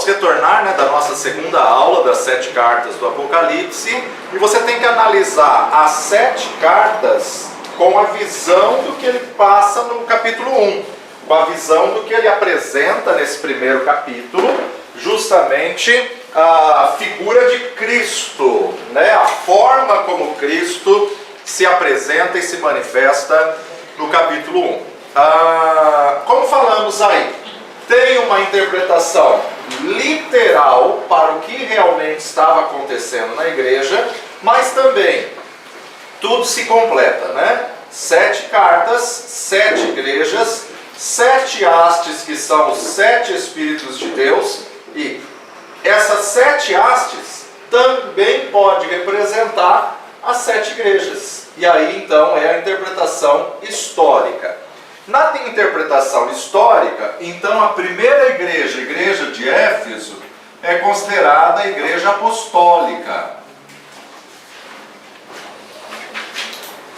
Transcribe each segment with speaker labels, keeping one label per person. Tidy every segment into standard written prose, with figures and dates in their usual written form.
Speaker 1: retornar, né, da nossa segunda aula das 7 cartas do Apocalipse, e você tem que analisar as 7 cartas com a visão do que ele passa no capítulo 1, com a visão do que ele apresenta nesse primeiro capítulo, justamente a figura de Cristo, né, a forma como Cristo se apresenta e se manifesta no capítulo 1. Como falamos aí, tem uma interpretação literal para o que realmente estava acontecendo na igreja, mas também tudo se completa, né? 7 cartas, 7 igrejas, 7 hastes que são os 7 Espíritos de Deus, e essas 7 hastes também pode representar as 7 igrejas. E aí então é a interpretação histórica. Na interpretação histórica, então a primeira igreja, a igreja de Éfeso, é considerada a igreja apostólica.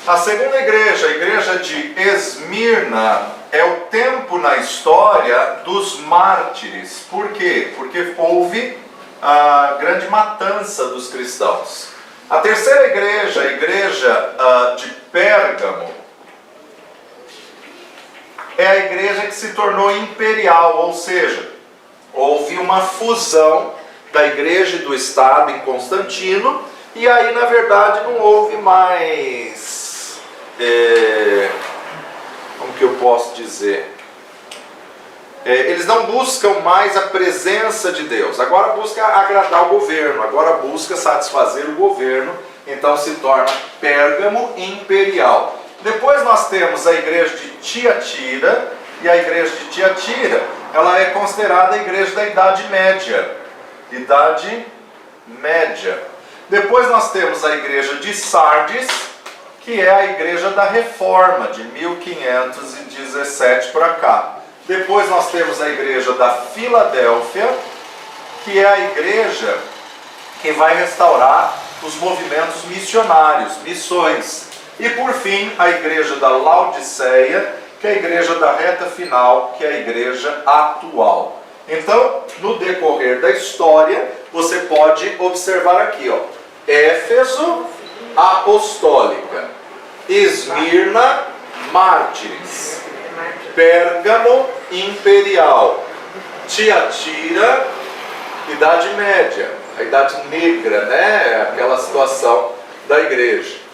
Speaker 1: A segunda igreja, a igreja de Esmirna, é o tempo na história dos mártires. Por quê? Porque houve a grande matança dos cristãos. A terceira igreja, a igreja de Pérgamo, é a igreja que se tornou imperial, ou seja, houve uma fusão da igreja e do Estado em Constantino, e aí na verdade não houve mais, como que eu posso dizer, eles não buscam mais a presença de Deus, agora busca agradar o governo, agora busca satisfazer o governo, então se torna Pérgamo imperial. Depois nós temos a igreja de Tiatira, e a igreja de Tiatira, ela é considerada a igreja da Idade Média. Idade Média. Depois nós temos a igreja de Sardes, que é a igreja da Reforma, de 1517 para cá. Depois nós temos a igreja da Filadélfia, que é a igreja que vai restaurar os movimentos missionários, missões. E por fim, a igreja da Laodiceia, que é a igreja da reta final, que é a igreja atual. Então, no decorrer da história, você pode observar aqui, ó, Éfeso, apostólica, Esmirna, mártires, Pérgamo, imperial, Tiatira, Idade Média, a Idade Negra, né? Aquela situação da igreja.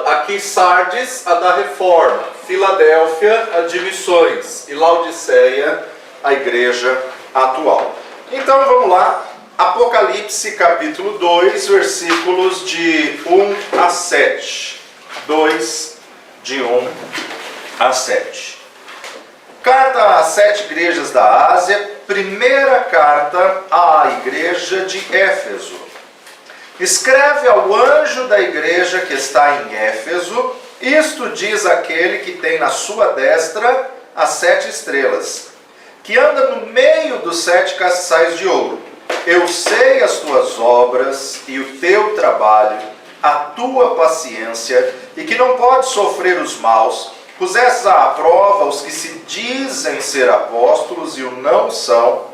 Speaker 1: Aqui Sardes, a da Reforma, Filadélfia, a de Missões, e Laodiceia, a igreja atual. Então vamos lá, Apocalipse capítulo 2, versículos de 1 a 7. 2, de 1 a 7. Carta às 7 igrejas da Ásia, primeira carta à igreja de Éfeso. Escreve ao anjo da igreja que está em Éfeso, isto diz aquele que tem na sua destra as 7 estrelas, que anda no meio dos 7 castiçais de ouro. Eu sei as tuas obras e o teu trabalho, a tua paciência, e que não podes sofrer os maus. Pusestes à prova os que se dizem ser apóstolos e o não são,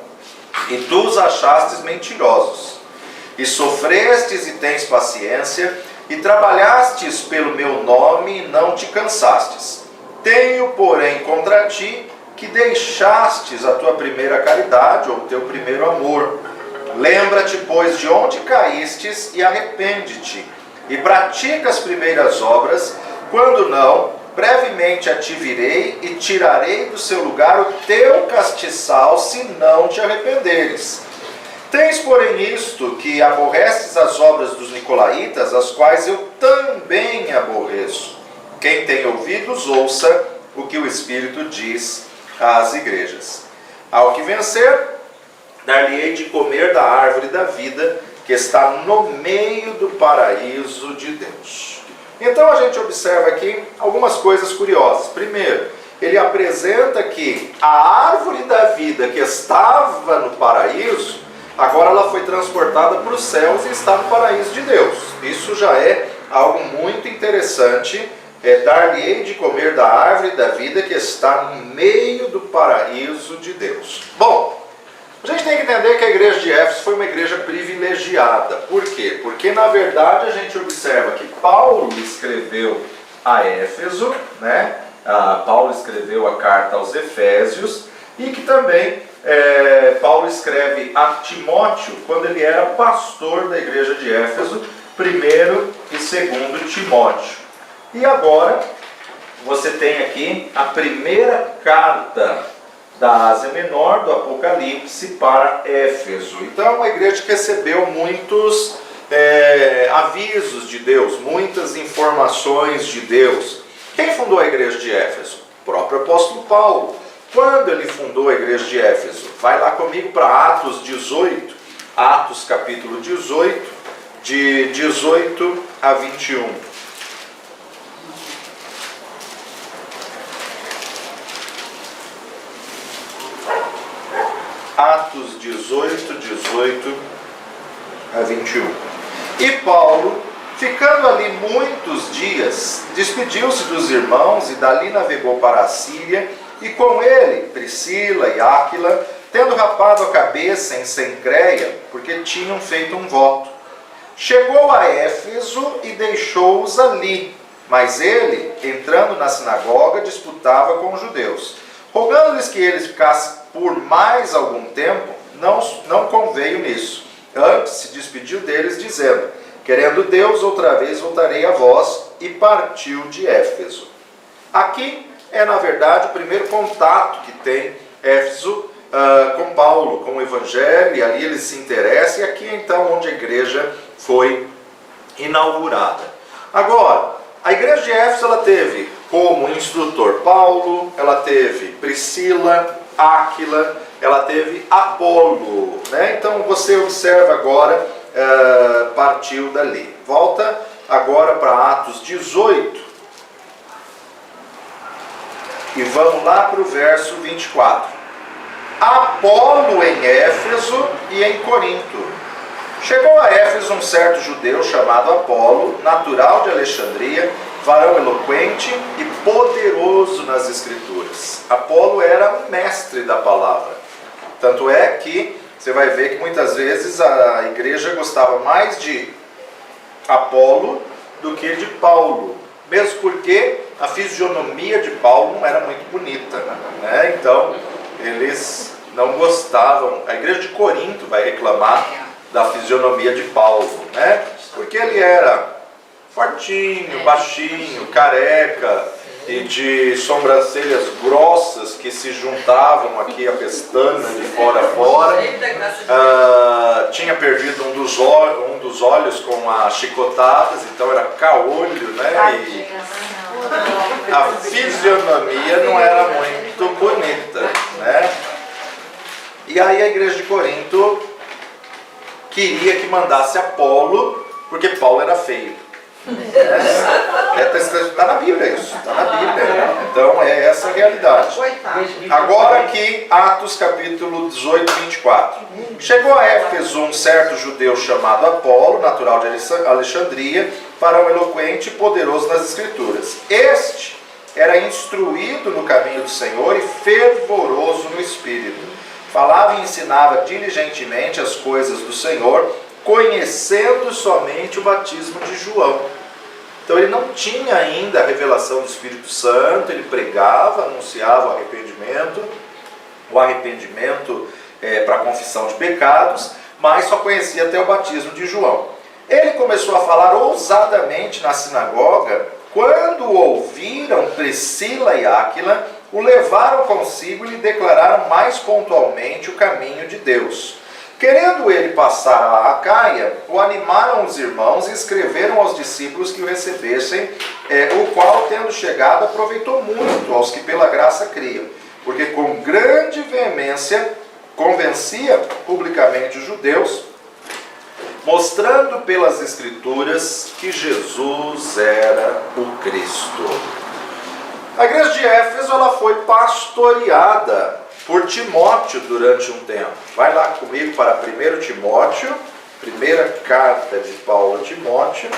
Speaker 1: e tu os achastes mentirosos. E sofrestes e tens paciência, e trabalhastes pelo meu nome e não te cansastes. Tenho, porém, contra ti que deixastes a tua primeira caridade, ou o teu primeiro amor. Lembra-te, pois, de onde caístes e arrepende-te, e pratica as primeiras obras. Quando não, brevemente a ti virei e tirarei do seu lugar o teu castiçal, se não te arrependeres. Tens, porém, isto, que aborreces as obras dos nicolaítas, as quais eu também aborreço. Quem tem ouvidos, ouça o que o Espírito diz às igrejas. Ao que vencer, dar-lhe-ei de comer da árvore da vida, que está no meio do paraíso de Deus. Então a gente observa aqui algumas coisas curiosas. Primeiro, ele apresenta que a árvore da vida que estava no paraíso, agora ela foi transportada para os céus e está no paraíso de Deus. Isso já é algo muito interessante. Dar-lhe-ei de comer da árvore da vida que está no meio do paraíso de Deus. Bom, A gente tem que entender que a igreja de Éfeso foi uma igreja privilegiada. Por quê? Porque, na verdade, a gente observa que Paulo escreveu a Éfeso, né? Paulo escreveu a carta aos Efésios, e que também Paulo escreve a Timóteo quando ele era pastor da igreja de Éfeso, 1º e 2º Timóteo. E agora você tem aqui a primeira carta da Ásia Menor, do Apocalipse, para Éfeso. Então é uma igreja que recebeu muitos avisos de Deus, muitas informações de Deus. Quem fundou a igreja de Éfeso? O próprio apóstolo Paulo. Quando ele fundou a igreja de Éfeso? Vai lá comigo para Atos 18, Atos capítulo 18, de 18 a 21. Atos 18 a 21. E Paulo, ficando ali muitos dias, despediu-se dos irmãos e dali navegou para a Síria, e com ele Priscila e Áquila, tendo rapado a cabeça em Cencreia, porque tinham feito um voto. Chegou a Éfeso e deixou-os ali, mas ele, entrando na sinagoga, disputava com os judeus. Rogando-lhes que eles ficassem por mais algum tempo, não conveio nisso. Antes se despediu deles, dizendo: querendo Deus, outra vez voltarei a vós, e partiu de Éfeso. Aqui é, na verdade, o primeiro contato que tem Éfeso com Paulo, com o Evangelho, e ali ele se interessa, e aqui é então onde a igreja foi inaugurada. Agora, a igreja de Éfeso ela teve como instrutor Paulo, ela teve Priscila, Áquila, ela teve Apolo, né? Então você observa agora, partiu dali. Volta agora para Atos 18 e vamos lá para o verso 24. Apolo em Éfeso e em Corinto. Chegou a Éfeso um certo judeu chamado Apolo, natural de Alexandria, varão eloquente e poderoso nas Escrituras. Apolo era um mestre da palavra. Tanto é que você vai ver que muitas vezes a igreja gostava mais de Apolo do que de Paulo. Mesmo porque a fisionomia de Paulo não era muito bonita, né? Então, eles não gostavam. A igreja de Corinto vai reclamar da fisionomia de Paulo, né? Porque ele era fortinho, baixinho, careca e de sobrancelhas grossas que se juntavam aqui a pestana de fora a fora. Tinha perdido um dos olhos com as chicotadas, então era caolho, né? E a fisionomia não era muito bonita, né? E aí a igreja de Corinto queria que mandasse Apolo, porque Paulo era feio. Está na Bíblia isso, está na Bíblia. Então é essa a realidade. Agora aqui, Atos capítulo 18, 24. Chegou a Éfeso um certo judeu chamado Apolo, natural de Alexandria, varão eloquente e poderoso nas Escrituras. Este era instruído no caminho do Senhor e fervoroso no Espírito. Falava e ensinava diligentemente as coisas do Senhor, conhecendo somente o batismo de João. Então ele não tinha ainda a revelação do Espírito Santo, ele pregava, anunciava o arrependimento para a confissão de pecados, mas só conhecia até o batismo de João. Ele começou a falar ousadamente na sinagoga. Quando ouviram Priscila e Áquila, o levaram consigo e lhe declararam mais pontualmente o caminho de Deus. Querendo ele passar a Acaia, o animaram os irmãos e escreveram aos discípulos que o recebessem, o qual, tendo chegado, aproveitou muito aos que pela graça criam, porque com grande veemência convencia publicamente os judeus, mostrando pelas Escrituras que Jesus era o Cristo. A igreja de Éfeso ela foi pastoreada por Timóteo durante um tempo. Vai lá comigo para 1 Timóteo, primeira carta de Paulo a Timóteo,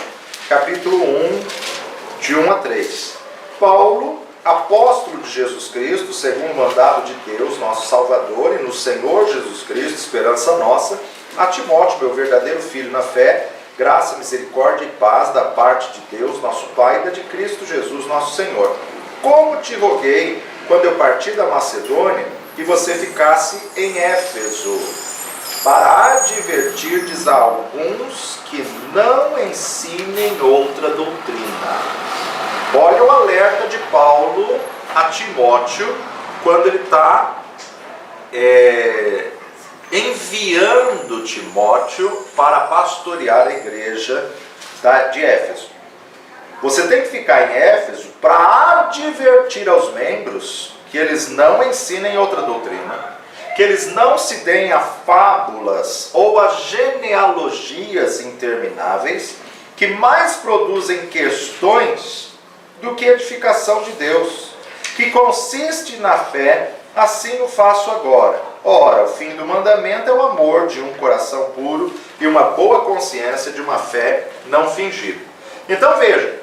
Speaker 1: capítulo 1, de 1 a 3. Paulo apóstolo de Jesus Cristo, segundo o mandado de Deus, nosso Salvador, e no Senhor Jesus Cristo, esperança nossa, a Timóteo, meu verdadeiro filho na fé, graça, misericórdia e paz da parte de Deus, nosso Pai, e da de Cristo Jesus, nosso Senhor. Como te roguei, quando eu parti da Macedônia, que você ficasse em Éfeso, para advertirdes a alguns que não ensinem outra doutrina. Olha o alerta de Paulo a Timóteo, quando ele está enviando Timóteo para pastorear a igreja de Éfeso. Você tem que ficar em Éfeso para advertir aos membros que eles não ensinem outra doutrina, que eles não se deem a fábulas ou a genealogias intermináveis, que mais produzem questões do que edificação de Deus, que consiste na fé, assim o faço agora. Ora, o fim do mandamento é o amor de um coração puro e uma boa consciência de uma fé não fingida. Então veja,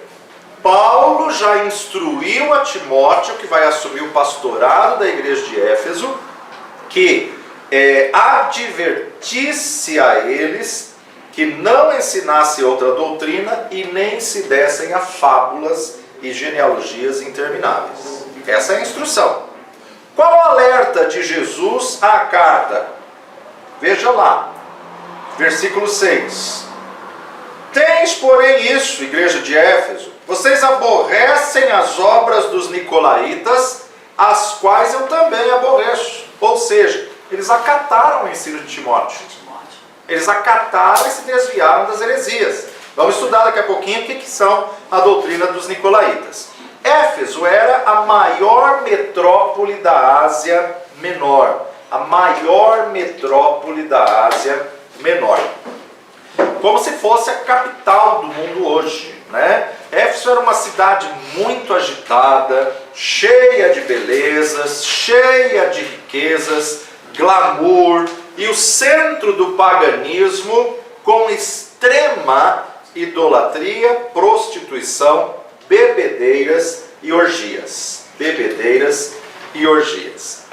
Speaker 1: Paulo já instruiu a Timóteo, que vai assumir o pastorado da igreja de Éfeso, que advertisse a eles que não ensinasse outra doutrina e nem se dessem a fábulas e genealogias intermináveis. Essa é a instrução. Qual o alerta de Jesus à carta? Veja lá, versículo 6. Tens, porém, isso, igreja de Éfeso, vocês aborrecem as obras dos nicolaítas, as quais eu também aborreço. Ou seja, eles acataram o ensino de Timóteo. Eles acataram e se desviaram das heresias. Vamos estudar daqui a pouquinho o que são a doutrina dos nicolaítas. Éfeso era a maior metrópole da Ásia Menor. A maior metrópole da Ásia Menor. Como se fosse a capital do mundo hoje, né? Éfeso era uma cidade muito agitada, cheia de belezas, cheia de riquezas, glamour, e o centro do paganismo, com extrema idolatria, prostituição, bebedeiras e orgias. Bebedeiras e orgias.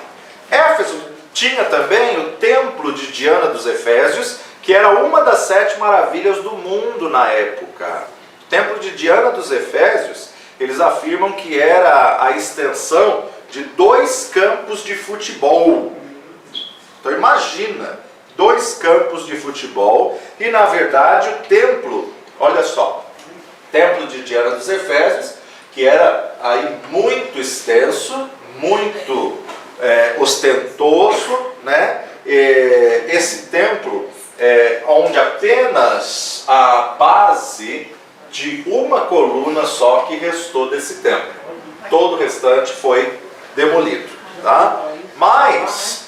Speaker 1: Éfeso tinha também o templo de Diana dos Efésios, que era uma das 7 maravilhas do mundo na época. O templo de Diana dos Efésios, eles afirmam que era a extensão de 2 campos de futebol. Então imagina, 2 campos de futebol, e na verdade o templo, olha só, templo de Diana dos Efésios, que era aí muito extenso, muito ostentoso, né? Esse templo, onde apenas a base de uma coluna só que restou desse templo. Todo o restante foi demolido, tá? Mas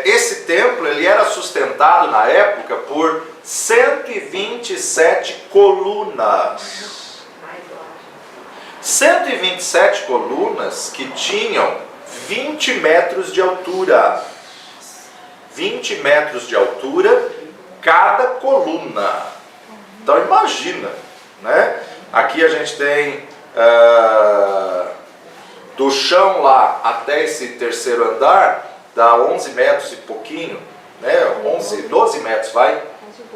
Speaker 1: esse templo ele era sustentado na época por 127 colunas. 127 colunas que tinham 20 metros de altura. 20 metros de altura cada coluna. Então imagina, né? Aqui a gente tem do chão lá até esse terceiro andar, dá 11 metros e pouquinho, né? 12 metros, vai.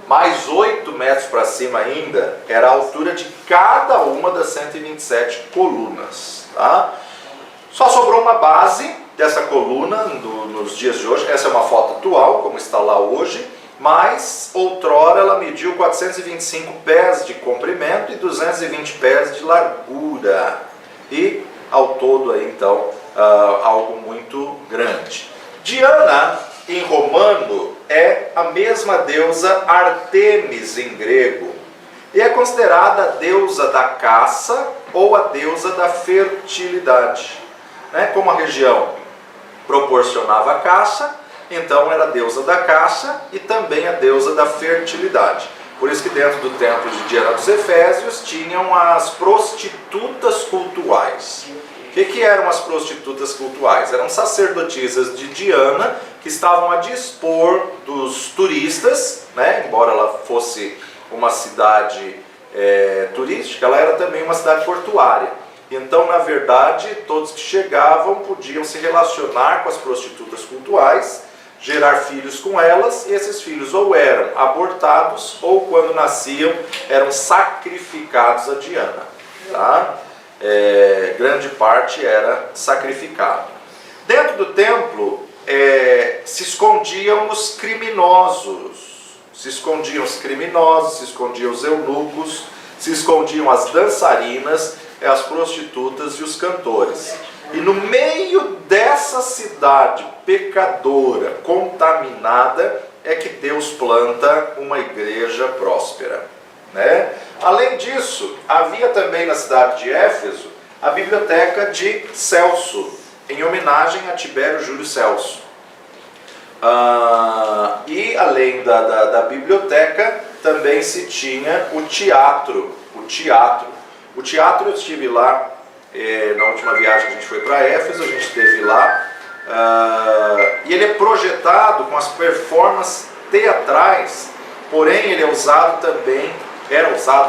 Speaker 1: Mais 8 metros para cima ainda, era a altura de cada uma das 127 colunas. Tá? Só sobrou uma base dessa coluna nos dias de hoje. Essa é uma foto atual, como está lá hoje, mas outrora ela mediu 425 pés de comprimento e 220 pés de largura. E ao todo aí, então, algo muito grande. Diana, em romano, é a mesma deusa Artemis em grego. E é considerada a deusa da caça ou a deusa da fertilidade. Né? Como a região proporcionava a caça, então era a deusa da caça e também a deusa da fertilidade. Por isso que dentro do templo de Diana dos Efésios tinham as prostitutas cultuais. O que eram as prostitutas cultuais? Eram sacerdotisas de Diana que estavam a dispor dos turistas, né? Embora ela fosse uma cidade turística, ela era também uma cidade portuária. Então, na verdade, todos que chegavam podiam se relacionar com as prostitutas cultuais, gerar filhos com elas, e esses filhos ou eram abortados, ou quando nasciam, eram sacrificados a Diana. Tá? Grande parte era sacrificado. Dentro do templo, se escondiam os criminosos, se escondiam os eunucos, se escondiam as dançarinas, as prostitutas e os cantores. E no meio dessa cidade pecadora, contaminada, é que Deus planta uma igreja próspera, né? Além disso, havia também na cidade de Éfeso a biblioteca de Celso, em homenagem a Tibério Júlio Celso. E além da biblioteca, também se tinha o teatro. O teatro eu estive lá, na última viagem que a gente foi para Éfeso, a gente esteve lá, e ele é projetado com as performances teatrais, porém ele era usado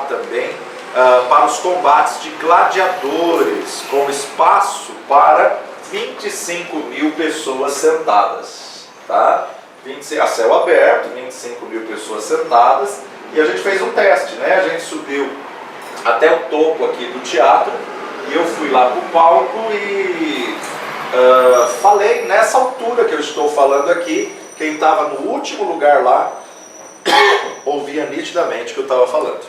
Speaker 1: também para os combates de gladiadores, como espaço para 25.000 pessoas sentadas, tá? A céu aberto, 25.000 pessoas sentadas, e a gente fez um teste, né? A gente subiu até o topo aqui do teatro, e eu fui lá para o palco e falei nessa altura que eu estou falando aqui. Quem estava no último lugar lá ouvia nitidamente o que eu estava falando.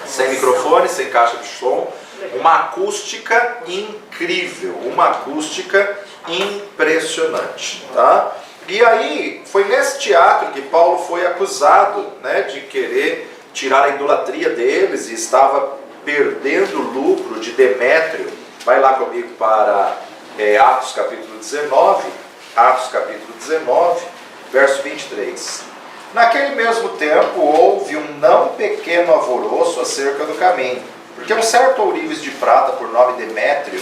Speaker 1: Sem microfone, sem caixa de som, uma acústica incrível, uma acústica impressionante, tá? E aí, foi nesse teatro que Paulo foi acusado, né, de querer tirar a idolatria deles e estava perdendo o lucro de Demétrio. Vai lá comigo para Atos capítulo 19, verso 23. Naquele mesmo tempo houve um não pequeno alvoroço acerca do caminho, porque um certo ourives de prata por nome Demétrio,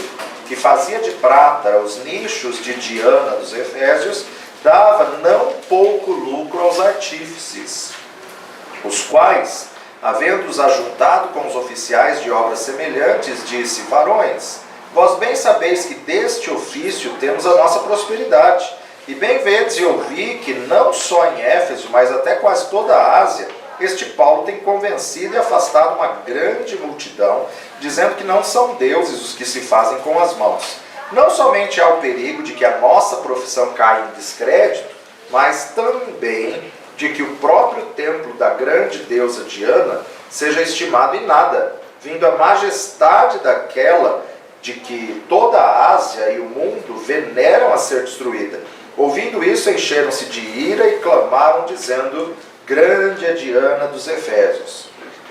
Speaker 1: que fazia de prata os nichos de Diana dos Efésios, dava não pouco lucro aos artífices, os quais, havendo-os ajuntado com os oficiais de obras semelhantes, disse: varões, vós bem sabeis que deste ofício temos a nossa prosperidade, e bem vedes e ouvi que não só em Éfeso, mas até quase toda a Ásia, este Paulo tem convencido e afastado uma grande multidão, dizendo que não são deuses os que se fazem com as mãos. Não somente há o perigo de que a nossa profissão caia em descrédito, mas também de que o próprio templo da grande deusa Diana seja estimado em nada, vindo a majestade daquela de que toda a Ásia e o mundo veneram a ser destruída. Ouvindo isso, encheram-se de ira e clamaram, dizendo: grande é Diana dos Efésios.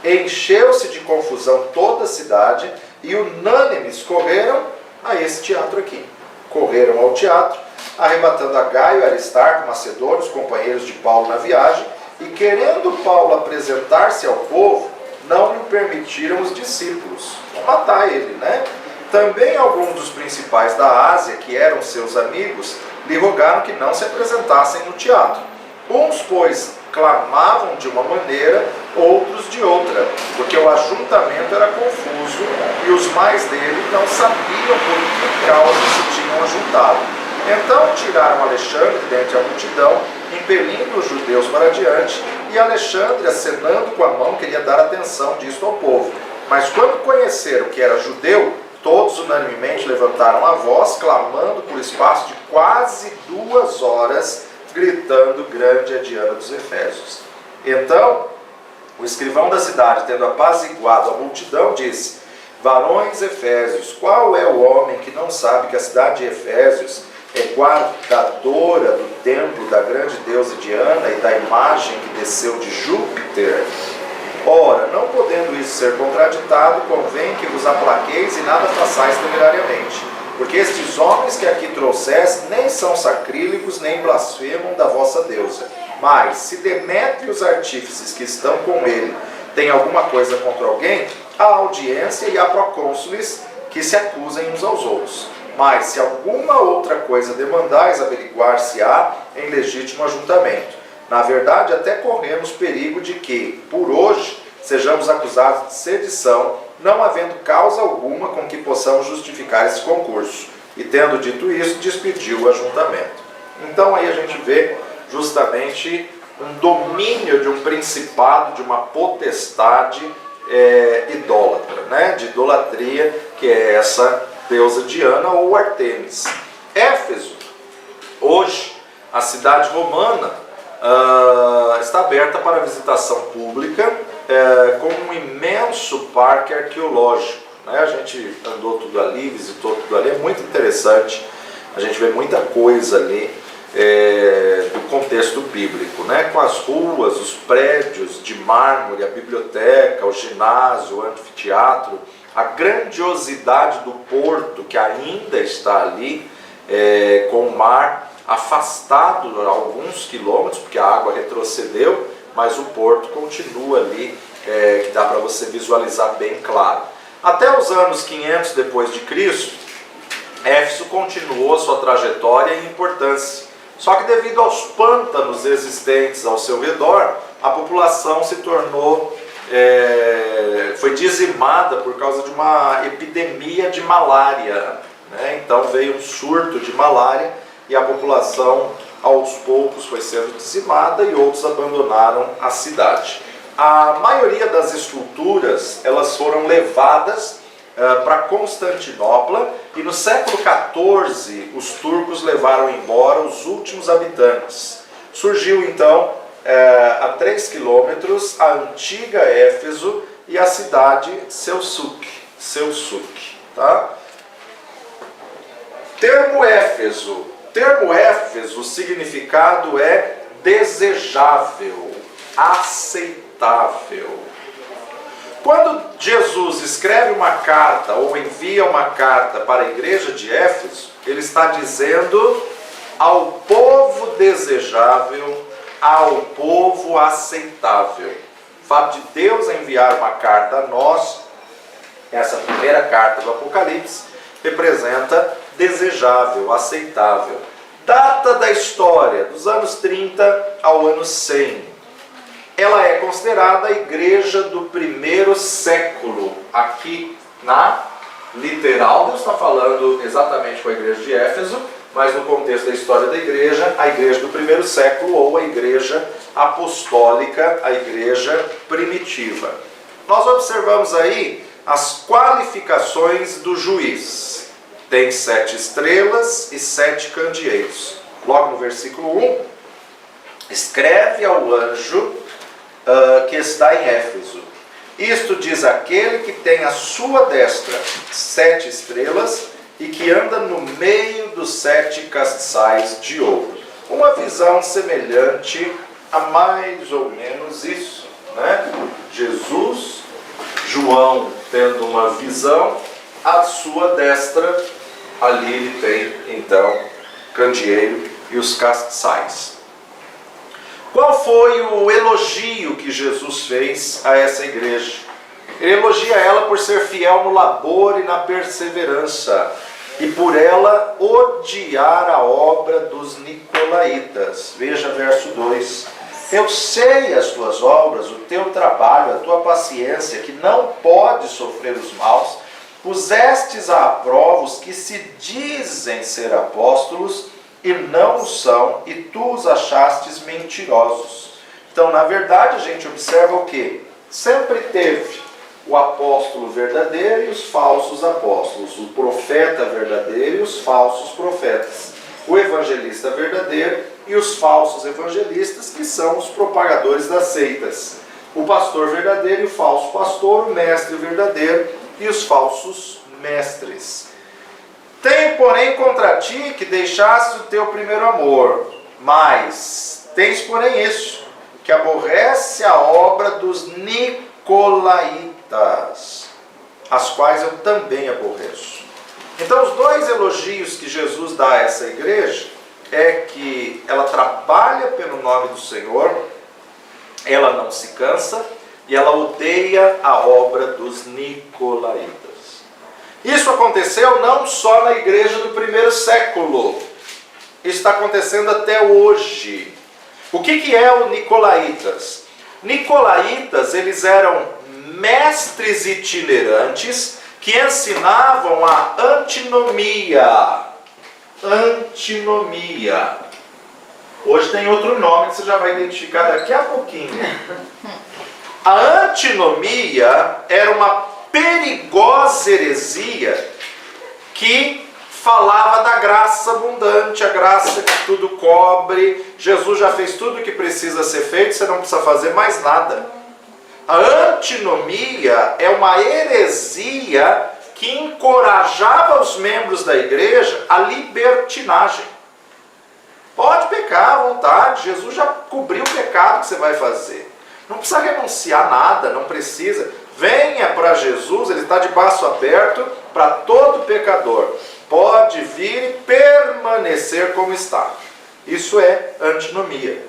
Speaker 1: Encheu-se de confusão toda a cidade, e unânimes correram a esse teatro aqui. Correram ao teatro, arrebatando a Gaio e Aristarco, macedônios, companheiros de Paulo na viagem, e querendo Paulo apresentar-se ao povo, não lhe permitiram os discípulos. Vão matar ele, né? Também alguns dos principais da Ásia, que eram seus amigos, lhe rogaram que não se apresentassem no teatro. Uns, pois, clamavam de uma maneira, outros de outra, porque o ajuntamento era confuso e os mais dele não sabiam por que causa se tinham ajuntado. Então tiraram Alexandre dentre a multidão, impelindo os judeus para diante, e Alexandre, acenando com a mão, queria dar atenção disto ao povo. Mas quando conheceram que era judeu, todos unanimemente levantaram a voz, clamando por espaço de quase 2 horas, gritando: grande é Diana dos Efésios. Então, o escrivão da cidade, tendo apaziguado a multidão, disse: varões efésios, qual é o homem que não sabe que a cidade de Efésios é guardadora do templo da grande deusa Diana e da imagem que desceu de Júpiter? Ora, não podendo isso ser contraditado, convém que vos aplaqueis e nada façais temerariamente. Porque estes homens que aqui trouxeste nem são sacrílegos, nem blasfemam da vossa deusa. Mas, se Demétrio e os artífices que estão com ele têm alguma coisa contra alguém, há audiência e há procônsules que se acusem uns aos outros. Mas, se alguma outra coisa demandais, averiguar-se-á em legítimo ajuntamento. Na verdade, até corremos perigo de que, por hoje, sejamos acusados de sedição, não havendo causa alguma com que possamos justificar esse concurso. E tendo dito isso, despediu o ajuntamento. Então aí a gente vê justamente um domínio de um principado, de uma potestade idólatra, né? De idolatria, que é essa deusa Diana ou Artemis. Éfeso, hoje, a cidade romana, está aberta para visitação pública, com um imenso parque arqueológico, né? A gente andou tudo ali, visitou tudo ali, é muito interessante, a gente vê muita coisa ali do contexto bíblico, né? Com as ruas, os prédios de mármore, a biblioteca, o ginásio, o anfiteatro, a grandiosidade do porto que ainda está ali, com o mar afastado a alguns quilômetros, porque a água retrocedeu, mas o porto continua ali, que dá para você visualizar bem claro. Até os anos 500 depois de Cristo, Éfeso continuou sua trajetória e importância. Só que devido aos pântanos existentes ao seu redor, a população se tornou, foi dizimada por causa de uma epidemia de malária, né? Então veio um surto de malária e a população aos poucos foi sendo dizimada e outros abandonaram a cidade. A maioria das esculturas elas foram levadas para Constantinopla e no século XIV os turcos levaram embora os últimos habitantes. Surgiu então a 3 quilômetros a antiga Éfeso e a cidade Selçuk, tá? Termo Éfeso, o significado é desejável, aceitável. Quando Jesus escreve uma carta ou envia uma carta para a igreja de Éfeso, ele está dizendo ao povo desejável, ao povo aceitável. O fato de Deus enviar uma carta a nós, essa primeira carta do Apocalipse, representa desejável, aceitável. Data da história, dos anos 30 ao ano 100. Ela é considerada a igreja do primeiro século. Aqui na literal, Deus está falando exatamente com a igreja de Éfeso, mas no contexto da história da igreja, a igreja do primeiro século ou a igreja apostólica, a igreja primitiva. Nós observamos aí as qualificações do juiz. Tem 7 estrelas e 7 candeeiros. Logo no versículo 1, escreve ao anjo que está em Éfeso: isto diz aquele que tem à sua destra 7 estrelas e que anda no meio dos 7 castiçais de ouro. Uma visão semelhante a mais ou menos isso, né? Jesus, João tendo uma visão, à sua destra, ali ele tem então candeeiro e os castiçais. Qual foi o elogio que Jesus fez a essa igreja? Ele elogia ela por ser fiel no labor e na perseverança, e por ela odiar a obra dos nicolaítas. Veja verso 2. Eu sei as tuas obras, o teu trabalho, a tua paciência, que não pode sofrer os maus. Pusestes à prova os que se dizem ser apóstolos e não o são, e tu os achastes mentirosos. Então, na verdade, a gente observa o quê? Sempre teve o apóstolo verdadeiro e os falsos apóstolos, o profeta verdadeiro e os falsos profetas, o evangelista verdadeiro e os falsos evangelistas, que são os propagadores das seitas, o pastor verdadeiro e o falso pastor, o mestre verdadeiro e os falsos mestres. Tenho, porém, contra ti que deixaste o teu primeiro amor, mas tens, porém, isso, que aborrece a obra dos nicolaítas, as quais eu também aborreço. Então, os 2 elogios que Jesus dá a essa igreja é que ela trabalha pelo nome do Senhor, ela não se cansa e ela odeia a obra dos nicolaítas. Isso aconteceu não só na igreja do primeiro século, isso está acontecendo até hoje. O que é o Nicolaítas? Nicolaítas, eles eram mestres itinerantes que ensinavam a antinomia. Antinomia. Hoje tem outro nome que você já vai identificar daqui a pouquinho. A antinomia era uma perigosa heresia que falava da graça abundante, a graça que tudo cobre. Jesus já fez tudo o que precisa ser feito, você não precisa fazer mais nada. A antinomia é uma heresia que encorajava os membros da igreja à libertinagem. Pode pecar à vontade, Jesus já cobriu o pecado que você vai fazer. Não precisa renunciar a nada, não precisa. Venha para Jesus, Ele está de braço aberto para todo pecador. Pode vir e permanecer como está. Isso é antinomia.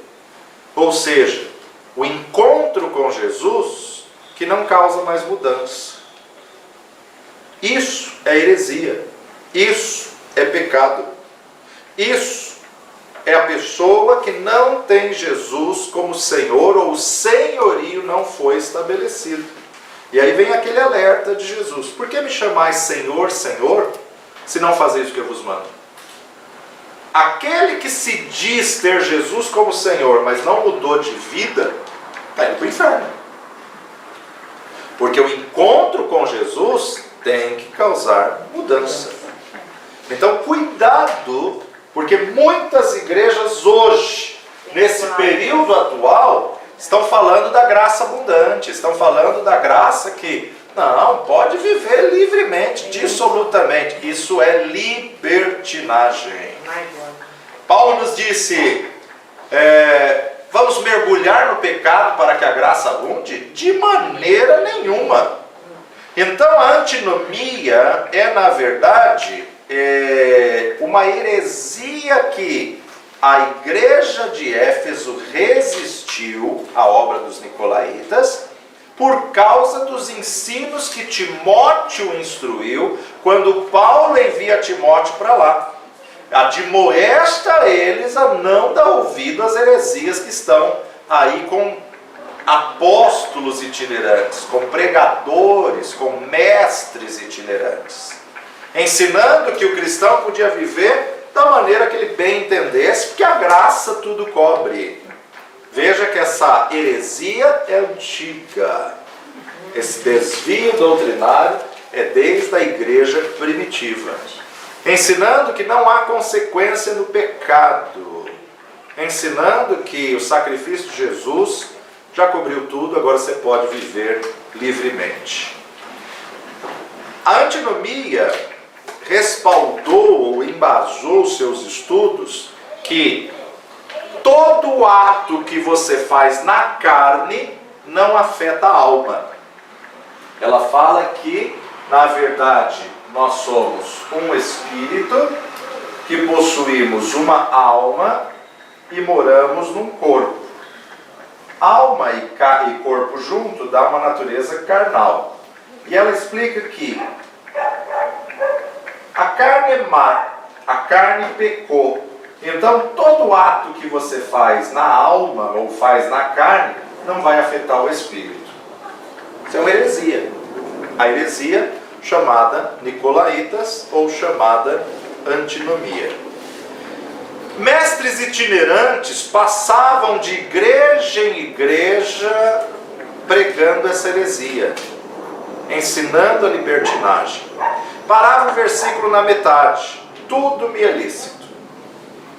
Speaker 1: Ou seja, o encontro com Jesus que não causa mais mudança. Isso é heresia. Isso é pecado. Isso é a pessoa que não tem Jesus como Senhor, ou o senhorio não foi estabelecido. E aí vem aquele alerta de Jesus: por que me chamais Senhor, Senhor, se não fazeis o que eu vos mando? Aquele que se diz ter Jesus como Senhor, mas não mudou de vida, está indo para o inferno. Porque o encontro com Jesus tem que causar mudança. Então, cuidado, porque muitas igrejas hoje, nesse período atual, estão falando da graça abundante, estão falando da graça que não pode viver livremente, dissolutamente. Isso é libertinagem. Paulo nos disse: vamos mergulhar no pecado para que a graça abunde? De maneira nenhuma. Então a antinomia é, na verdade, uma heresia que a igreja de Éfeso resistiu à obra dos nicolaítas por causa dos ensinos que Timóteo instruiu quando Paulo envia Timóteo para lá. Admoesta eles a não dar ouvido às heresias que estão aí com apóstolos itinerantes, com pregadores, com mestres itinerantes, ensinando que o cristão podia viver da maneira que ele bem entendesse, porque a graça tudo cobre. Veja que essa heresia é antiga. Esse desvio doutrinário é desde a igreja primitiva, ensinando que não há consequência no pecado, ensinando que o sacrifício de Jesus já cobriu tudo, agora você pode viver livremente. A antinomia respaldou ou embasou seus estudos que todo ato que você faz na carne não afeta a alma. Ela fala que, na verdade, nós somos um espírito que possuímos uma alma e moramos num corpo. Alma e corpo junto dá uma natureza carnal. E ela explica que a carne é má, a carne pecou. Então todo ato que você faz na alma ou faz na carne não vai afetar o espírito. Isso é uma heresia. A heresia chamada nicolaítas ou chamada antinomia. Mestres itinerantes passavam de igreja em igreja pregando essa heresia, ensinando a libertinagem. Parava o versículo na metade: tudo me é lícito.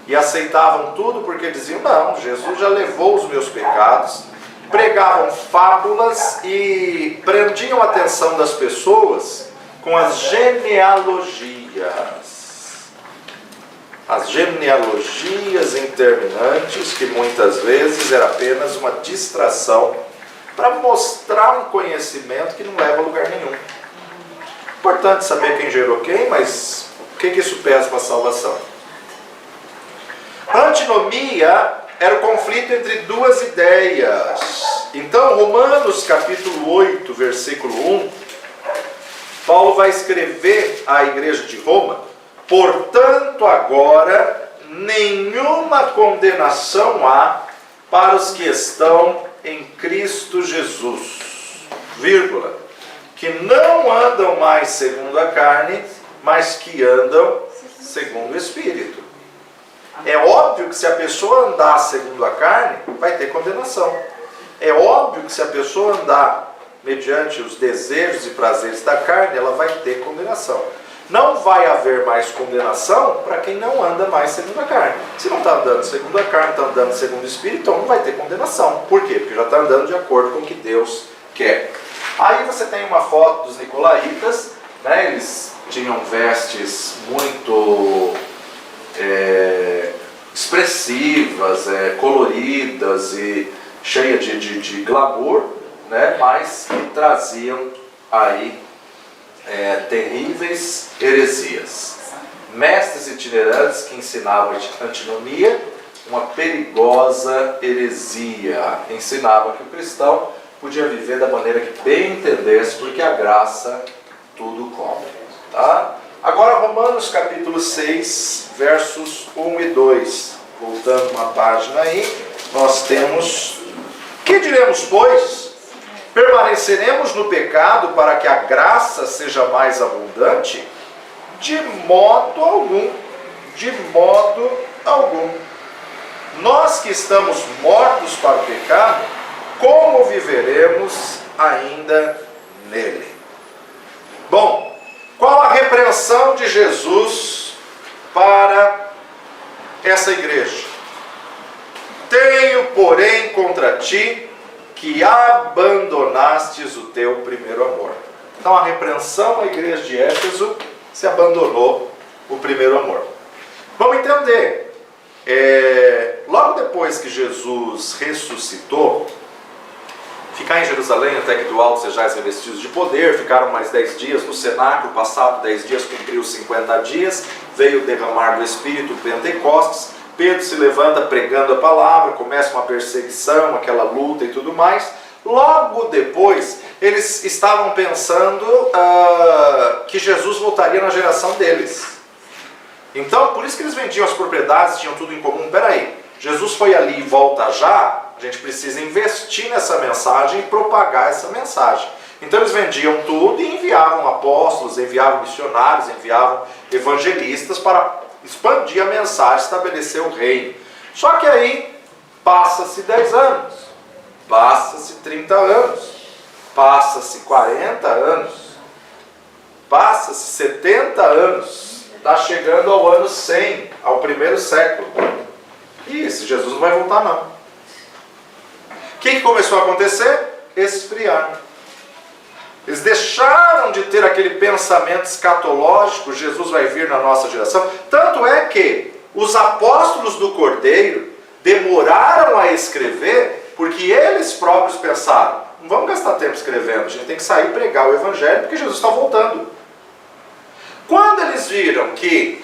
Speaker 1: E aceitavam tudo porque diziam: não, Jesus já levou os meus pecados. Pregavam fábulas e prendiam a atenção das pessoas com as genealogias. As genealogias interminantes, que muitas vezes era apenas uma distração para mostrar um conhecimento que não leva a lugar nenhum. Importante saber quem gerou quem, mas o que isso pesa para a salvação? A antinomia era o conflito entre duas ideias. Então, Romanos capítulo 8, versículo 1, Paulo vai escrever à igreja de Roma: portanto, agora nenhuma condenação há para os que estão em Cristo Jesus, vírgula, que não andam mais segundo a carne, mas que andam segundo o Espírito. É óbvio que se a pessoa andar segundo a carne, vai ter condenação. É óbvio que se a pessoa andar mediante os desejos e prazeres da carne, ela vai ter condenação. Não vai haver mais condenação para quem não anda mais segundo a carne. Se não está andando segundo a carne, está andando segundo o Espírito, então não vai ter condenação. Por quê? Porque já está andando de acordo com o que Deus quer. Aí você tem uma foto dos nicolaítas, né? Eles tinham vestes muito expressivas, coloridas e cheias de glamour, né? Mas que traziam aí terríveis heresias. Mestres itinerantes que ensinavam antinomia, uma perigosa heresia. Ensinavam que o cristão podia viver da maneira que bem entendesse, porque a graça tudo cobre. Tá? Agora Romanos capítulo 6, versos 1 e 2. Voltando uma página aí, nós temos: que diremos, pois? Permaneceremos no pecado para que a graça seja mais abundante? De modo algum. De modo algum. Nós que estamos mortos para o pecado, como viveremos ainda nele? Bom, qual a repreensão de Jesus para essa igreja? Tenho, porém, contra ti que abandonastes o teu primeiro amor. Então a repreensão à igreja de Éfeso: se abandonou o primeiro amor. Vamos entender. Logo depois que Jesus ressuscitou, ficar em Jerusalém até que do alto sejais revestidos de poder, ficaram mais 10 dias no cenáculo, passado 10 dias cumpriu 50 dias, veio o derramar do Espírito, Pentecostes. Pedro se levanta pregando a palavra, começa uma perseguição, aquela luta e tudo mais. Logo depois, eles estavam pensando que Jesus voltaria na geração deles. Então, por isso que eles vendiam as propriedades, tinham tudo em comum. Peraí, Jesus foi ali e volta já, a gente precisa investir nessa mensagem e propagar essa mensagem. Então eles vendiam tudo e enviavam apóstolos, enviavam missionários, enviavam evangelistas para expandir a mensagem, estabelecer o reino. Só que aí passa-se 10 anos, passa-se 30 anos, passa-se 40 anos, passa-se 70 anos, está chegando ao ano 100, ao primeiro século. E esse Jesus não vai voltar não. O que começou a acontecer? Esfriar. Eles deixaram de ter aquele pensamento escatológico: Jesus vai vir na nossa geração. Tanto é que os apóstolos do Cordeiro demoraram a escrever, porque eles próprios pensaram: não vamos gastar tempo escrevendo, a gente tem que sair e pregar o Evangelho, porque Jesus está voltando. Quando eles viram que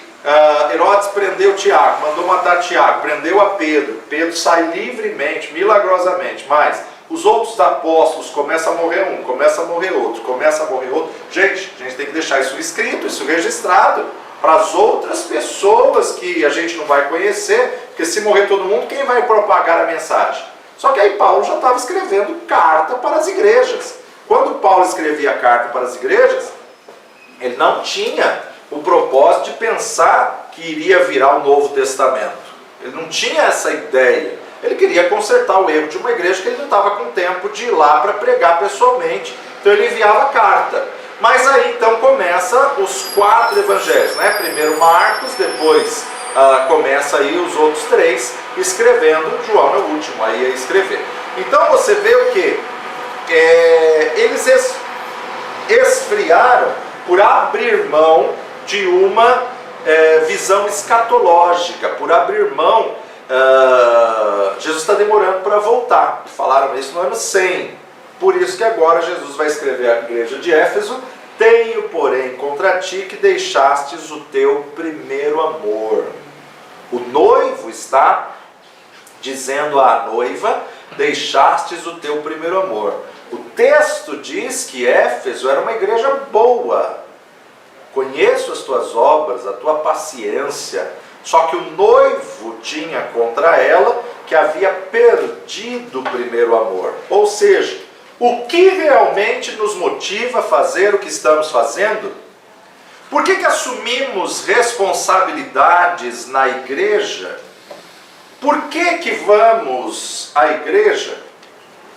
Speaker 1: Herodes prendeu Tiago, mandou matar Tiago, prendeu a Pedro, Pedro sai livremente, milagrosamente, mas os outros apóstolos começam a morrer um, começa a morrer outro, começa a morrer outro. Gente, a gente tem que deixar isso escrito, isso registrado, para as outras pessoas que a gente não vai conhecer, porque se morrer todo mundo, quem vai propagar a mensagem? Só que aí Paulo já estava escrevendo carta para as igrejas. Quando Paulo escrevia carta para as igrejas, ele não tinha o propósito de pensar que iria virar o Novo Testamento. Ele não tinha essa ideia. Ele queria consertar o erro de uma igreja que ele não estava com tempo de ir lá para pregar pessoalmente. Então ele enviava carta. Mas aí então começa os 4 evangelhos, né? Primeiro Marcos, depois começa aí os outros 3, escrevendo. João é o último aí a escrever. Então você vê o que? Eles esfriaram por abrir mão de uma visão escatológica, por abrir mão. Jesus está demorando para voltar. Falaram isso no ano 100. Por isso que agora Jesus vai escrever à igreja de Éfeso: tenho, porém, contra ti que deixastes o teu primeiro amor. O noivo está dizendo à noiva: deixastes o teu primeiro amor. O texto diz que Éfeso era uma igreja boa. Conheço as tuas obras, a tua paciência. Só que o noivo tinha contra ela que havia perdido o primeiro amor. Ou seja, o que realmente nos motiva a fazer o que estamos fazendo? Por que assumimos responsabilidades na igreja? Por que vamos à igreja?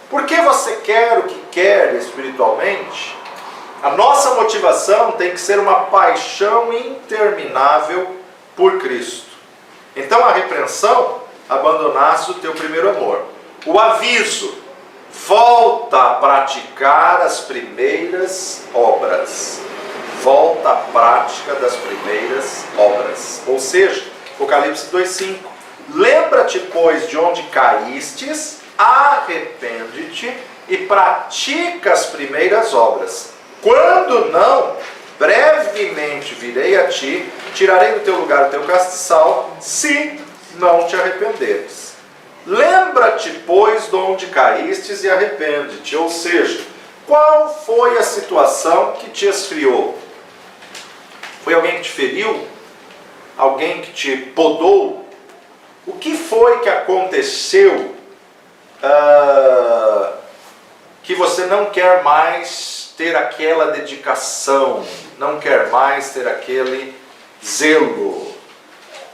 Speaker 1: Por que você quer o que quer espiritualmente? A nossa motivação tem que ser uma paixão interminável por Cristo. Então a repreensão, abandonasse o teu primeiro amor. O aviso, volta a praticar as primeiras obras. Volta à prática das primeiras obras. Ou seja, Apocalipse 2,5. Lembra-te, pois, de onde caístes, arrepende-te e pratica as primeiras obras. Quando não, brevemente virei a ti, tirarei do teu lugar o teu castiçal, se não te arrependeres. Lembra-te, pois, de onde caístes e arrepende-te. Ou seja, qual foi a situação que te esfriou? Foi alguém que te feriu? Alguém que te podou? O que foi que aconteceu que você não quer mais ter aquela dedicação, não quer mais ter aquele zelo?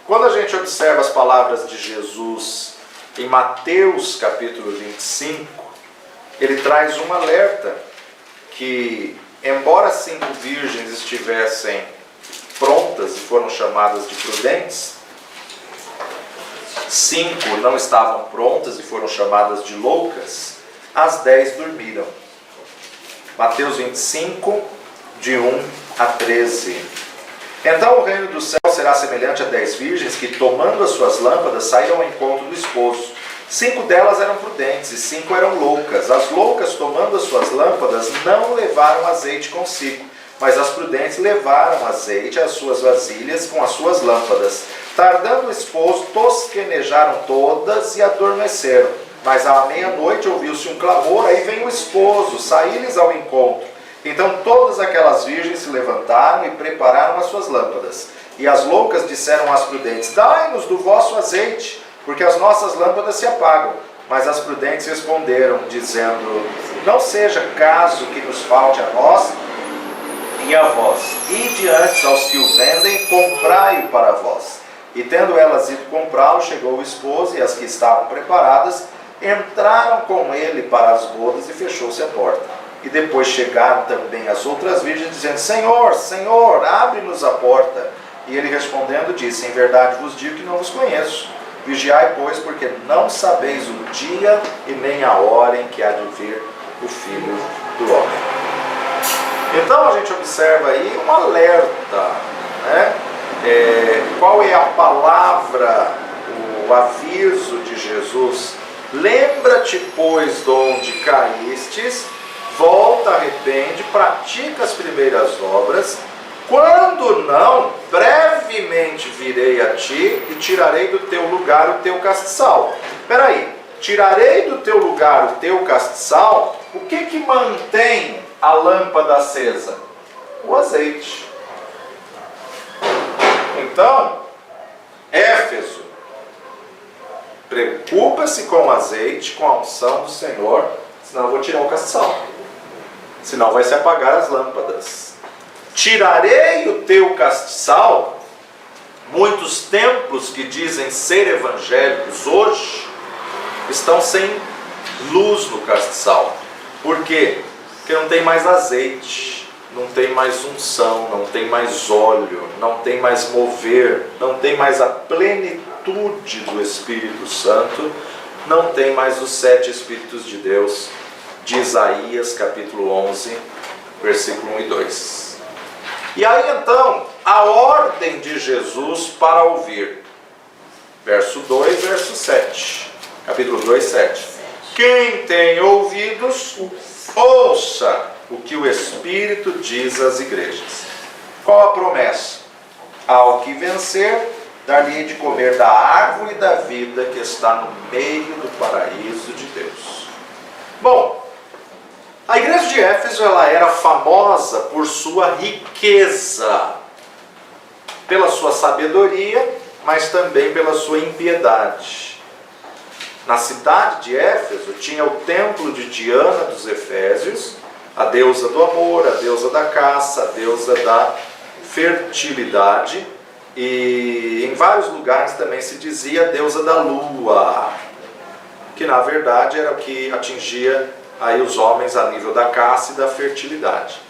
Speaker 1: Quando a gente observa as palavras de Jesus em Mateus capítulo 25, ele traz um alerta que, embora 5 virgens estivessem prontas e foram chamadas de prudentes, 5 não estavam prontas e foram chamadas de loucas, as 10 dormiram. Mateus 25, de 1 a 13. Então o reino do céu será semelhante a 10 virgens que, tomando as suas lâmpadas, saíram ao encontro do esposo. 5 delas eram prudentes e 5 eram loucas. As loucas, tomando as suas lâmpadas, não levaram azeite consigo, mas as prudentes levaram azeite às suas vasilhas com as suas lâmpadas. Tardando o esposo, tosquenejaram todas e adormeceram. Mas à meia-noite ouviu-se um clamor, aí vem o esposo, saí-lhes ao encontro. Então todas aquelas virgens se levantaram e prepararam as suas lâmpadas. E as loucas disseram às prudentes: dai-nos do vosso azeite, porque as nossas lâmpadas se apagam. Mas as prudentes responderam, dizendo: não seja caso que nos falte a nós e a vós. Ide antes aos que o vendem, comprai-o para vós. E tendo elas ido comprá-lo, chegou o esposo, e as que estavam preparadas entraram com ele para as bodas, e fechou-se a porta. E depois chegaram também as outras virgens, dizendo: Senhor, Senhor, abre-nos a porta. E ele respondendo disse: em verdade vos digo que não vos conheço. Vigiai, pois, porque não sabeis o dia e nem a hora em que há de vir o Filho do Homem. Então a gente observa aí um alerta, né? Qual é a palavra, o aviso de Jesus? Lembra-te, pois, de onde caístes, volta, arrepende, pratica as primeiras obras. Quando não, brevemente virei a ti e tirarei do teu lugar o teu castiçal. Espera aí, tirarei do teu lugar o teu castiçal. O que mantém a lâmpada acesa? O azeite. Então, Éfeso, preocupa-se com o azeite, com a unção do Senhor, senão eu vou tirar o castiçal. Senão vai se apagar as lâmpadas. Tirarei o teu castiçal. Muitos templos que dizem ser evangélicos hoje estão sem luz no castiçal. Por quê? Porque não tem mais azeite, não tem mais unção, não tem mais óleo, não tem mais mover, não tem mais a plenitude do Espírito Santo, não tem mais os 7 Espíritos de Deus, de Isaías capítulo 11, versículo 1 e 2. E aí então, a ordem de Jesus para ouvir. Verso 2, verso 7. Capítulo 2, 7. Quem tem ouvidos, ouça o que o Espírito diz às igrejas. Qual a promessa? Ao que vencer, dar-lhe de comer da árvore da vida que está no meio do paraíso de Deus. Bom, a igreja de Éfeso ela era famosa por sua riqueza, pela sua sabedoria, mas também pela sua impiedade. na cidade de Éfeso, tinha o templo de Diana dos Efésios, a deusa do amor, a deusa da caça, a deusa da fertilidade, e em vários lugares também se dizia a deusa da lua, que na verdade era o que atingia aí os homens a nível da caça e da fertilidade.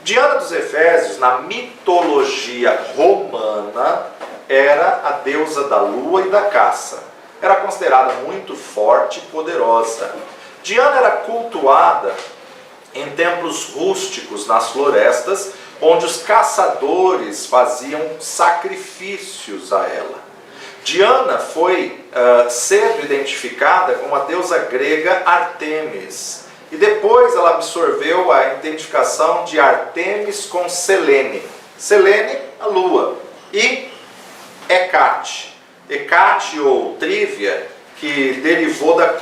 Speaker 1: Diana dos Efésios, na mitologia romana, era a deusa da lua e da caça. Era considerada muito forte e poderosa. Diana era cultuada em templos rústicos nas florestas, onde os caçadores faziam sacrifícios a ela. Diana foi cedo identificada como a deusa grega Artemis, e depois ela absorveu a identificação de Artemis com Selene. Selene, a lua, e Hecate. Hecate ou Trívia, que derivou da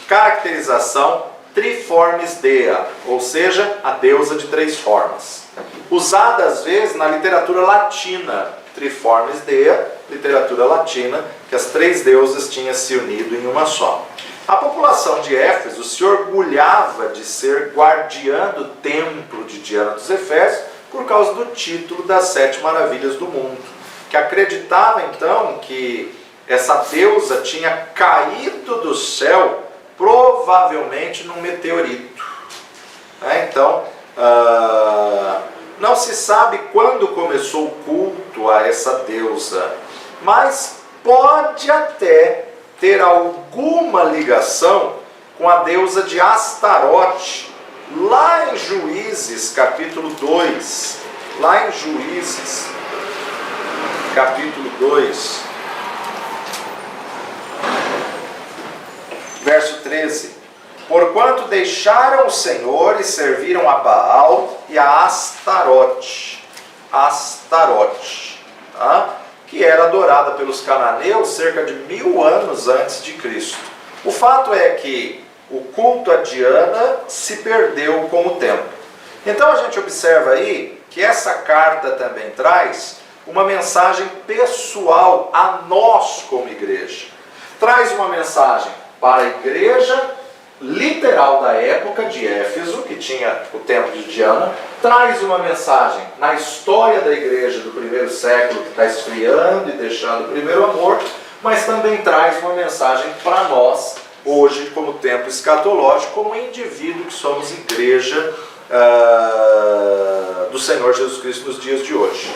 Speaker 1: caracterização Triformes Dea, ou seja, a deusa de três formas. Usada às vezes na literatura latina, Triformes Dea, literatura latina, que as três deusas tinham se unido em uma só. A população de Éfeso se orgulhava de ser guardiã do templo de Diana dos Efésios por causa do título das 7 maravilhas do mundo, que acreditava então que essa deusa tinha caído do céu, provavelmente num meteorito. Então, não se sabe quando começou o culto a essa deusa, mas pode até ter alguma ligação com a deusa de Astarote, lá em Juízes, capítulo 2. Lá em Juízes, capítulo 2, verso 13. Porquanto deixaram o Senhor e serviram a Baal e a Astarote, tá? Que era adorada pelos cananeus cerca de 1000 anos antes de Cristo. O fato é que o culto a Diana se perdeu com o tempo. Então a gente observa aí que essa carta também traz uma mensagem pessoal a nós como igreja. Traz uma mensagem para a igreja literal da época de Éfeso, que tinha o templo de Diana, traz uma mensagem na história da igreja do primeiro século, que está esfriando e deixando o primeiro amor, mas também traz uma mensagem para nós, hoje, como tempo escatológico, como indivíduo que somos igreja do Senhor Jesus Cristo nos dias de hoje.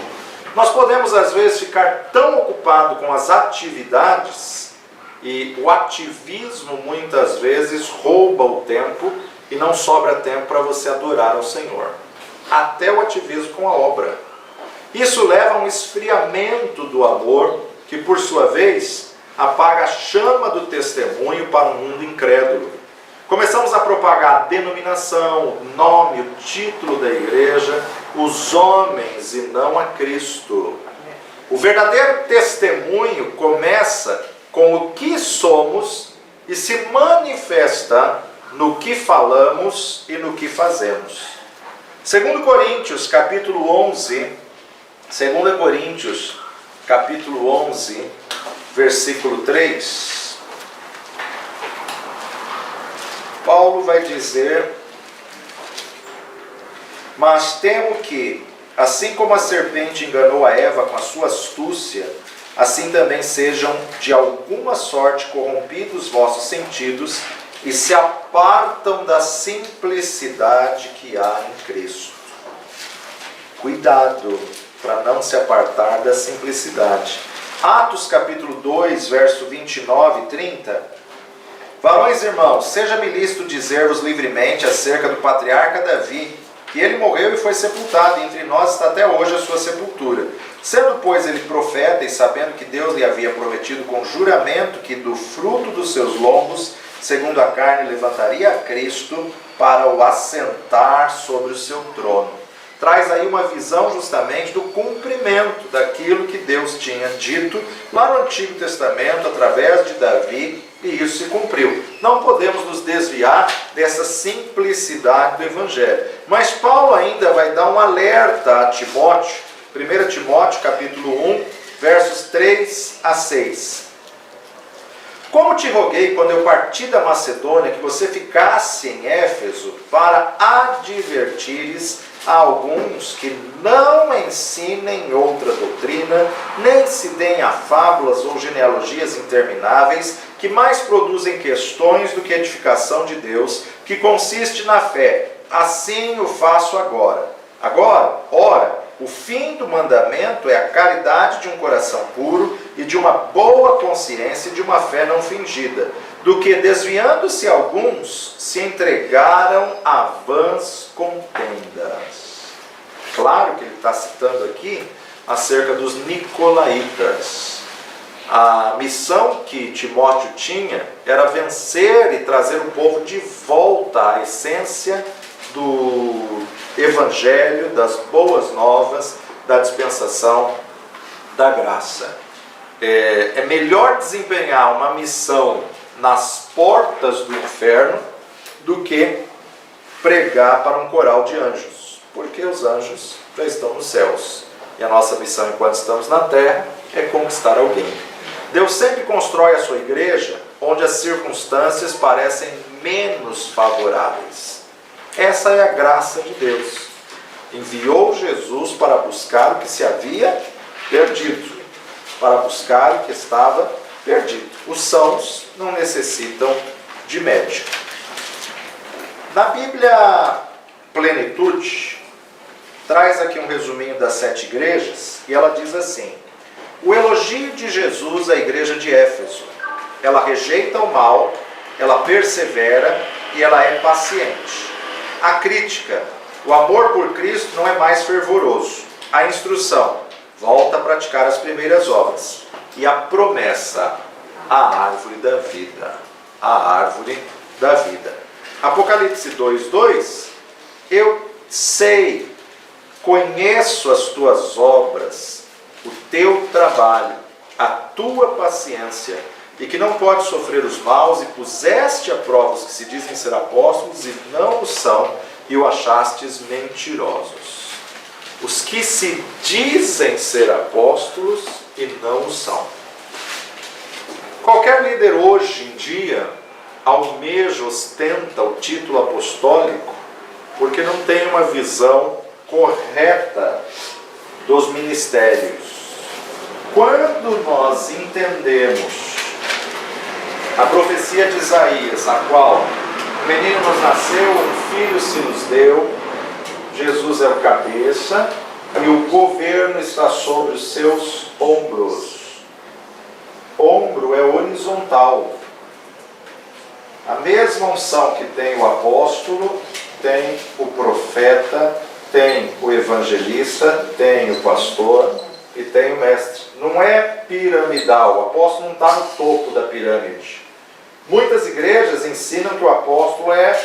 Speaker 1: Nós podemos, às vezes, ficar tão ocupados com as atividades, e o ativismo muitas vezes rouba o tempo e não sobra tempo para você adorar ao Senhor. Até o ativismo com a obra. Isso leva a um esfriamento do amor, que por sua vez apaga a chama do testemunho para um mundo incrédulo. Começamos a propagar a denominação, o nome, o título da igreja, os homens e não a Cristo. O verdadeiro testemunho começa com o que somos e se manifesta no que falamos e no que fazemos. 2 Coríntios, capítulo 11, 2 Coríntios, capítulo 11, versículo 3, Paulo vai dizer: mas temo que, assim como a serpente enganou a Eva com a sua astúcia, assim também sejam de alguma sorte corrompidos vossos sentidos e se apartam da simplicidade que há em Cristo. Cuidado para não se apartar da simplicidade. Atos capítulo 2, verso 29 e 30. Varões irmãos, seja-me lícito dizer-vos livremente acerca do patriarca Davi, que ele morreu e foi sepultado, e entre nós está até hoje a sua sepultura. Sendo, pois, ele profeta, e sabendo que Deus lhe havia prometido com juramento que do fruto dos seus lombos, segundo a carne, levantaria a Cristo para o assentar sobre o seu trono. Traz aí uma visão justamente do cumprimento daquilo que Deus tinha dito lá no Antigo Testamento, através de Davi, e isso se cumpriu. Não podemos nos desviar dessa simplicidade do Evangelho. Mas Paulo ainda vai dar um alerta a Timóteo, 1 Timóteo capítulo 1, versos 3 a 6. Como te roguei quando eu parti da Macedônia, que você ficasse em Éfeso, para advertires a alguns que não ensinem outra doutrina, nem se deem a fábulas ou genealogias intermináveis, que mais produzem questões do que edificação de Deus, que consiste na fé. Assim o faço agora. Ora, o fim do mandamento é a caridade de um coração puro e de uma boa consciência e de uma fé não fingida, do que, desviando-se alguns, se entregaram a vãs contendas. Claro que ele está citando aqui acerca dos nicolaítas. A missão que Timóteo tinha era vencer e trazer o povo de volta à essência do Evangelho, das boas novas, da dispensação da graça. É melhor desempenhar uma missão nas portas do inferno do que pregar para um coral de anjos, porque os anjos já estão nos céus e a nossa missão enquanto estamos na terra é conquistar alguém. Deus sempre constrói a sua igreja onde as circunstâncias parecem menos favoráveis. Essa é a graça de Deus. Enviou Jesus para buscar o que se havia perdido, para buscar o que estava perdido. Os sãos não necessitam de médico. Na Bíblia Plenitude, traz aqui um resuminho das 7 igrejas, e ela diz assim: o elogio de Jesus à igreja de Éfeso: ela rejeita o mal, ela persevera e ela é paciente. A crítica: o amor por Cristo não é mais fervoroso. A instrução: volta a praticar as primeiras obras. E a promessa: a árvore da vida. A árvore da vida. Apocalipse 2:2: eu sei, conheço as tuas obras, o teu trabalho, a tua paciência, e que não podes sofrer os maus, e puseste a prova os que se dizem ser apóstolos e não o são, e o achastes mentirosos. Os que se dizem ser apóstolos e não o são. Qualquer líder hoje em dia almeja, ostenta o título apostólico porque não tem uma visão correta dos ministérios. Quando nós entendemos a profecia de Isaías, a qual um menino nos nasceu, um filho se nos deu, Jesus é o cabeça e o governo está sobre os seus ombros. Ombro é horizontal. A mesma unção que tem o apóstolo, tem o profeta, tem o evangelista, tem o pastor e tem o mestre. Não é piramidal, o apóstolo não está no topo da pirâmide. Muitas igrejas ensinam que o apóstolo é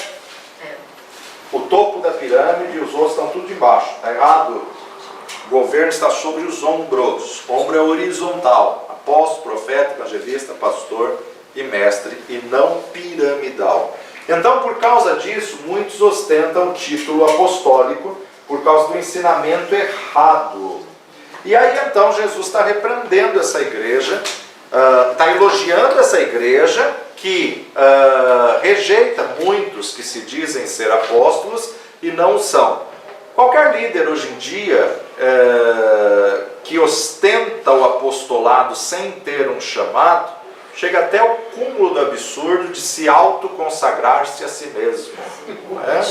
Speaker 1: o topo da pirâmide e os outros estão tudo embaixo. Está errado. O governo está sobre os ombros. Ombro é horizontal. Apóstolo, profeta, evangelista, pastor e mestre, e não piramidal. Então, por causa disso, muitos ostentam o título apostólico por causa do ensinamento errado. E aí, então, Jesus está repreendendo essa igreja, está elogiando essa igreja que rejeita muitos que se dizem ser apóstolos e não são. Qualquer líder hoje em dia que ostenta o apostolado sem ter um chamado, chega até o cúmulo do absurdo de se autoconsagrar-se a si mesmo. Não é?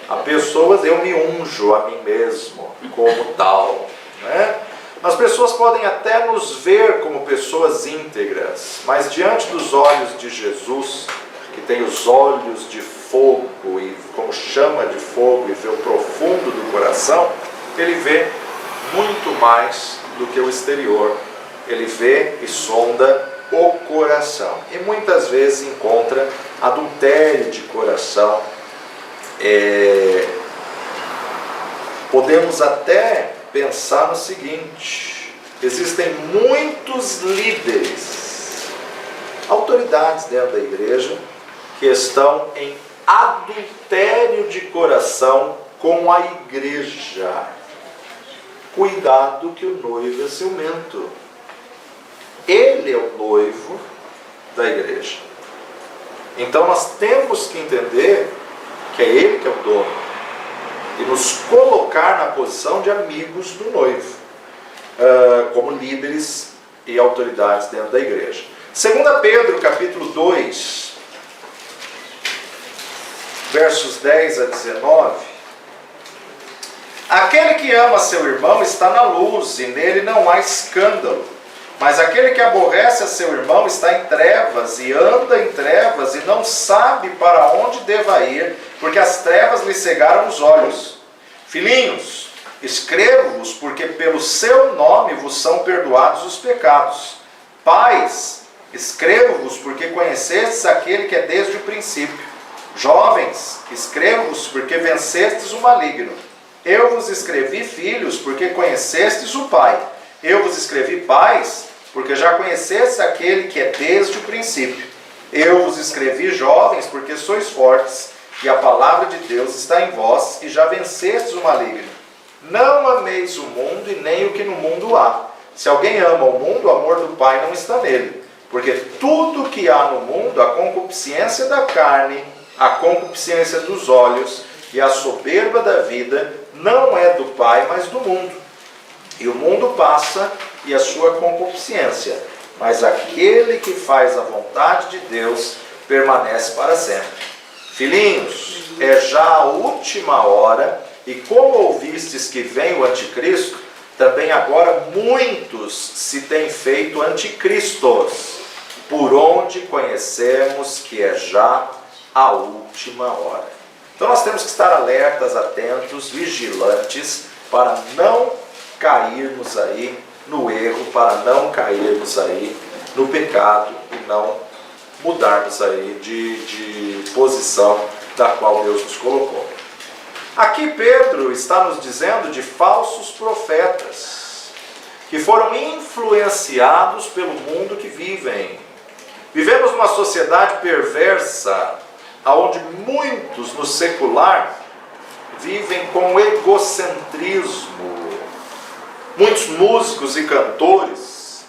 Speaker 1: A pessoas, eu me unjo a mim mesmo como tal. Não é? As pessoas podem até nos ver como pessoas íntegras, mas diante dos olhos de Jesus, que tem os olhos de fogo e como chama de fogo e vê o profundo do coração, ele vê muito mais do que o exterior. Ele vê e sonda o coração. E muitas vezes encontra adultério de coração. Podemos até pensar no seguinte: existem muitos líderes, autoridades dentro da igreja, que estão em adultério de coração com a igreja. Cuidado que o noivo é ciumento. Ele é o noivo da igreja. Então nós temos que entender que é Ele que é o dono e nos colocar na posição de amigos do noivo, como líderes e autoridades dentro da igreja. 2 Pedro capítulo 2, versos 10 a 19. Aquele que ama seu irmão está na luz, e nele não há escândalo. Mas aquele que aborrece a seu irmão está em trevas, e anda em trevas, e não sabe para onde deva ir, porque as trevas lhe cegaram os olhos. Filhinhos, escrevo-vos, porque pelo seu nome vos são perdoados os pecados. Pais, escrevo-vos, porque conhecestes aquele que é desde o princípio. Jovens, escrevo-vos, porque vencestes o maligno. Eu vos escrevi, filhos, porque conhecestes o Pai. Eu vos escrevi, pais, porque já conhecestes aquele que é desde o princípio. Eu vos escrevi, jovens, porque sois fortes, e a palavra de Deus está em vós, e já vencestes o maligno. Não ameis o mundo e nem o que no mundo há. Se alguém ama o mundo, o amor do Pai não está nele. Porque tudo que há no mundo, a concupiscência da carne, a concupiscência dos olhos e a soberba da vida, não é do Pai, mas do mundo. E o mundo passa e a sua concupiscência, mas aquele que faz a vontade de Deus permanece para sempre. Filhinhos, é já a última hora, e como ouvistes que vem o anticristo, também agora muitos se têm feito anticristos, por onde conhecemos que é já a última hora. Então nós temos que estar alertas, atentos, vigilantes, para não cairmos aí no erro, para não cairmos aí no pecado e não mudarmos aí de posição da qual Deus nos colocou. Aqui Pedro está nos dizendo de falsos profetas que foram influenciados pelo mundo que vivem. Vivemos numa sociedade perversa, onde muitos no secular vivem com egocentrismo. Muitos músicos e cantores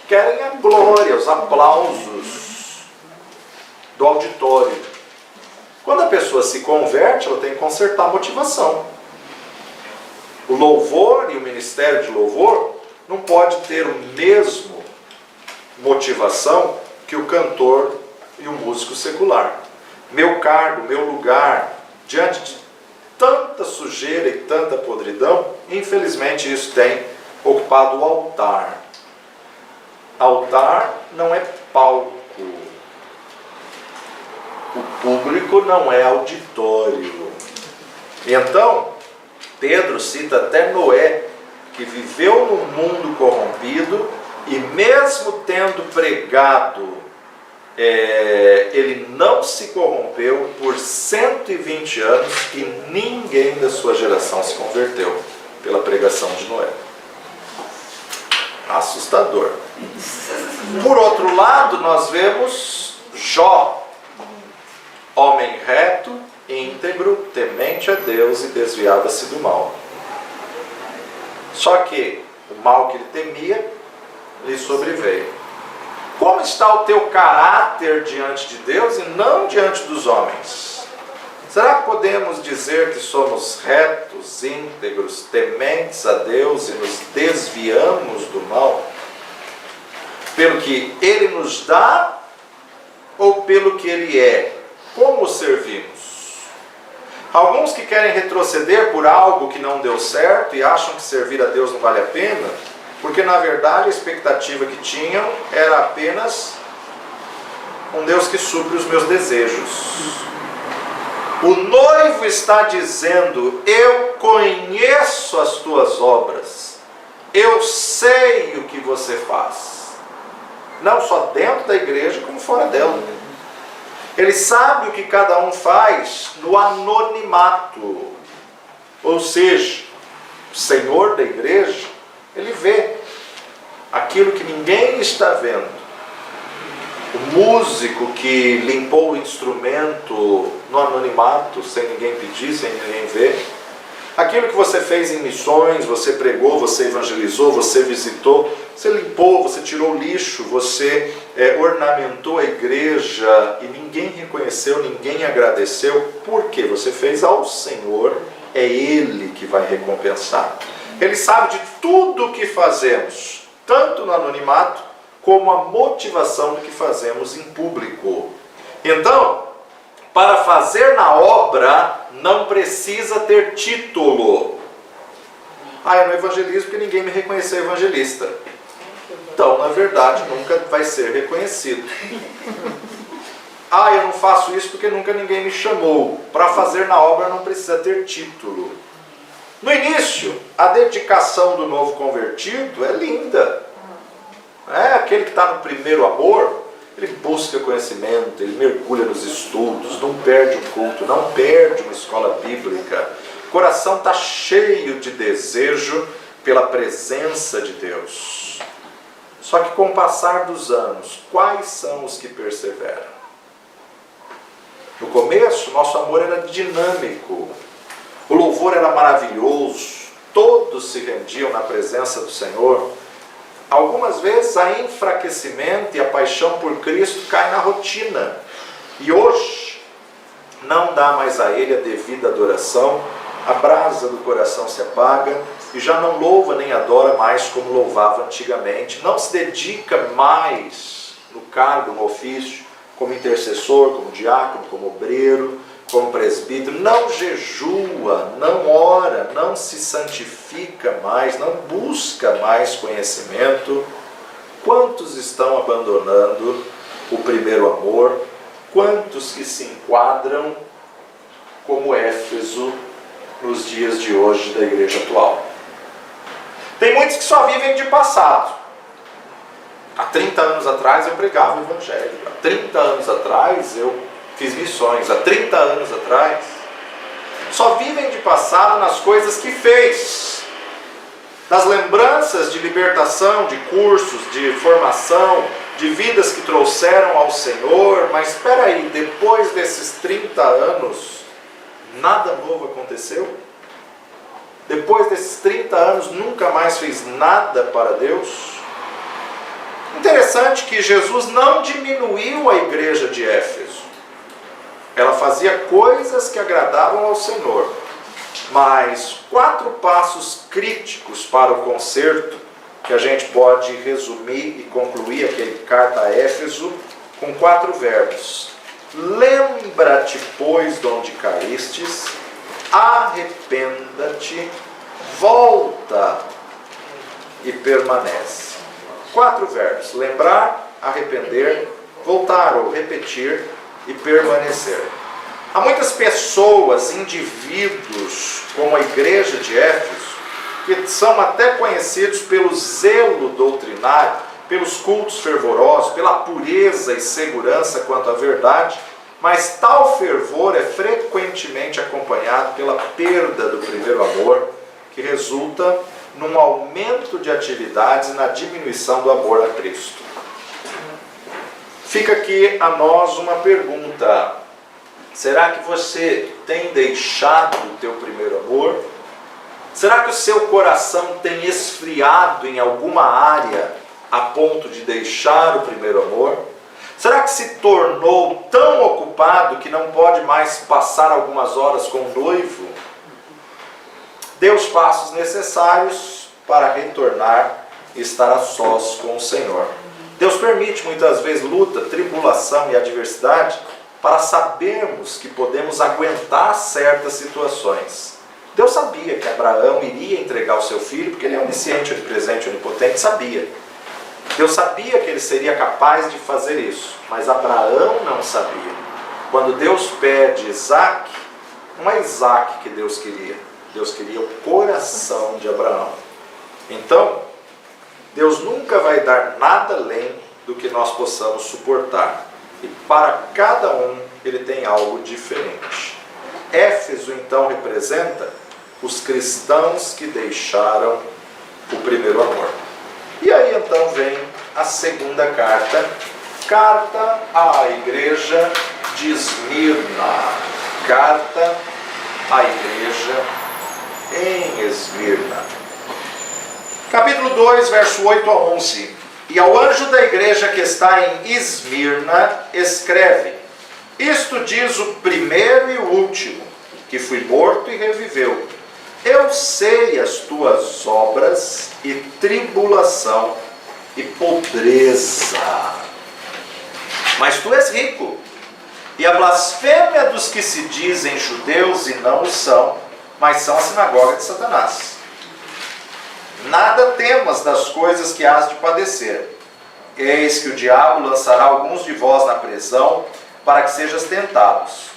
Speaker 1: querem a glória, os aplausos do auditório. Quando a pessoa se converte, ela tem que consertar a motivação. O louvor e o ministério de louvor não pode ter o mesmo motivação que o cantor e o músico secular. Meu cargo, meu lugar, diante de tanta sujeira e tanta podridão, infelizmente isso tem ocupado o altar. Altar não é palco. O público não é auditório. Então, Pedro cita até Noé, que viveu num mundo corrompido e mesmo tendo pregado, ele não se corrompeu por 120 anos e ninguém da sua geração se converteu pela pregação de Noé. Assustador. Por outro lado, nós vemos Jó, homem reto, íntegro, temente a Deus e desviava-se do mal. Só que o mal que ele temia lhe sobreveio. Como está o teu caráter diante de Deus e não diante dos homens? Será que podemos dizer que somos retos, íntegros, tementes a Deus e nos desviamos do mal? Pelo que Ele nos dá ou pelo que Ele é? Como o servimos? Alguns que querem retroceder por algo que não deu certo e acham que servir a Deus não vale a pena, porque na verdade a expectativa que tinham era apenas um Deus que supre os meus desejos. O noivo está dizendo: eu conheço as tuas obras, eu sei o que você faz, não só dentro da igreja como fora dela. Ele sabe o que cada um faz no anonimato, ou seja, o Senhor da igreja, Ele vê aquilo que ninguém está vendo. O músico que limpou o instrumento no anonimato, sem ninguém pedir, sem ninguém ver. Aquilo que você fez em missões, você pregou, você evangelizou, você visitou, você limpou, você tirou o lixo, você ornamentou a igreja e ninguém reconheceu, ninguém agradeceu, por que você fez ao Senhor, é Ele que vai recompensar. Ele sabe de tudo o que fazemos, tanto no anonimato, como a motivação do que fazemos em público. Então, para fazer na obra, não precisa ter título. Eu não evangelizo porque ninguém me reconheceu evangelista. Então, na verdade, nunca vai ser reconhecido. Eu não faço isso porque nunca ninguém me chamou. Para fazer na obra não precisa ter título. No início, a dedicação do novo convertido é linda. Aquele que está no primeiro amor, ele busca conhecimento, ele mergulha nos estudos, não perde um culto, não perde uma escola bíblica. O coração está cheio de desejo pela presença de Deus. Só que com o passar dos anos, quais são os que perseveram? No começo, nosso amor era dinâmico, o louvor era maravilhoso, todos se rendiam na presença do Senhor. Algumas vezes a enfraquecimento e a paixão por Cristo cai na rotina. E hoje não dá mais a Ele a devida adoração, a brasa do coração se apaga e já não louva nem adora mais como louvava antigamente. Não se dedica mais no cargo, no ofício, como intercessor, como diácono, como obreiro, como presbítero. Não jejua, não ora, não se santifica mais, não busca mais conhecimento. Quantos estão abandonando o primeiro amor? Quantos que se enquadram como Éfeso nos dias de hoje da igreja atual? Tem muitos que só vivem de passado. Há 30 anos atrás eu pregava o evangelho. Há 30 anos atrás eu fiz missões. Há 30 anos atrás. Só vivem de passado nas coisas que fez. Das lembranças de libertação, de cursos, de formação, de vidas que trouxeram ao Senhor. Mas espera aí, depois desses 30 anos, nada novo aconteceu? Depois desses 30 anos, nunca mais fez nada para Deus? Interessante que Jesus não diminuiu a igreja de Éfeso. Ela fazia coisas que agradavam ao Senhor. Mas 4 passos críticos para o conserto, que a gente pode resumir e concluir aquele carta a Éfeso com 4 verbos. Lembra-te, pois, de onde caístes, arrependa-te, volta e permanece. 4 verbos: lembrar, arrepender, voltar ou repetir e permanecer. Há muitas pessoas, indivíduos, como a igreja de Éfeso, que são até conhecidos pelo zelo doutrinário, pelos cultos fervorosos, pela pureza e segurança quanto à verdade, mas tal fervor é frequentemente acompanhado pela perda do primeiro amor, que resulta num aumento de atividades e na diminuição do amor a Cristo. Fica aqui a nós uma pergunta: será que você tem deixado o teu primeiro amor? Será que o seu coração tem esfriado em alguma área a ponto de deixar o primeiro amor? Será que se tornou tão ocupado que não pode mais passar algumas horas com o noivo? Dê os passos necessários para retornar e estar a sós com o Senhor. Deus permite muitas vezes luta, tribulação e adversidade para sabermos que podemos aguentar certas situações. Deus sabia que Abraão iria entregar o seu filho, porque ele é onisciente, onipresente, onipotente, sabia. Deus sabia que ele seria capaz de fazer isso, mas Abraão não sabia. Quando Deus pede Isaac, não é Isaac que Deus queria. Deus queria o coração de Abraão. Então, Deus nunca vai dar nada além do que nós possamos suportar. E para cada um, Ele tem algo diferente. Éfeso, então, representa os cristãos que deixaram o primeiro amor. E aí, então, vem a segunda carta. Carta à igreja de Esmirna. Carta à igreja em Esmirna. Capítulo 2, verso 8 a 11. E ao anjo da igreja que está em Esmirna, escreve: Isto diz o primeiro e o último, que fui morto e reviveu. Eu sei as tuas obras e tribulação e pobreza. Mas tu és rico, e a blasfêmia dos que se dizem judeus e não o são, mas são a sinagoga de Satanás. Nada temas das coisas que hás de padecer. Eis que o diabo lançará alguns de vós na prisão, para que sejas tentados.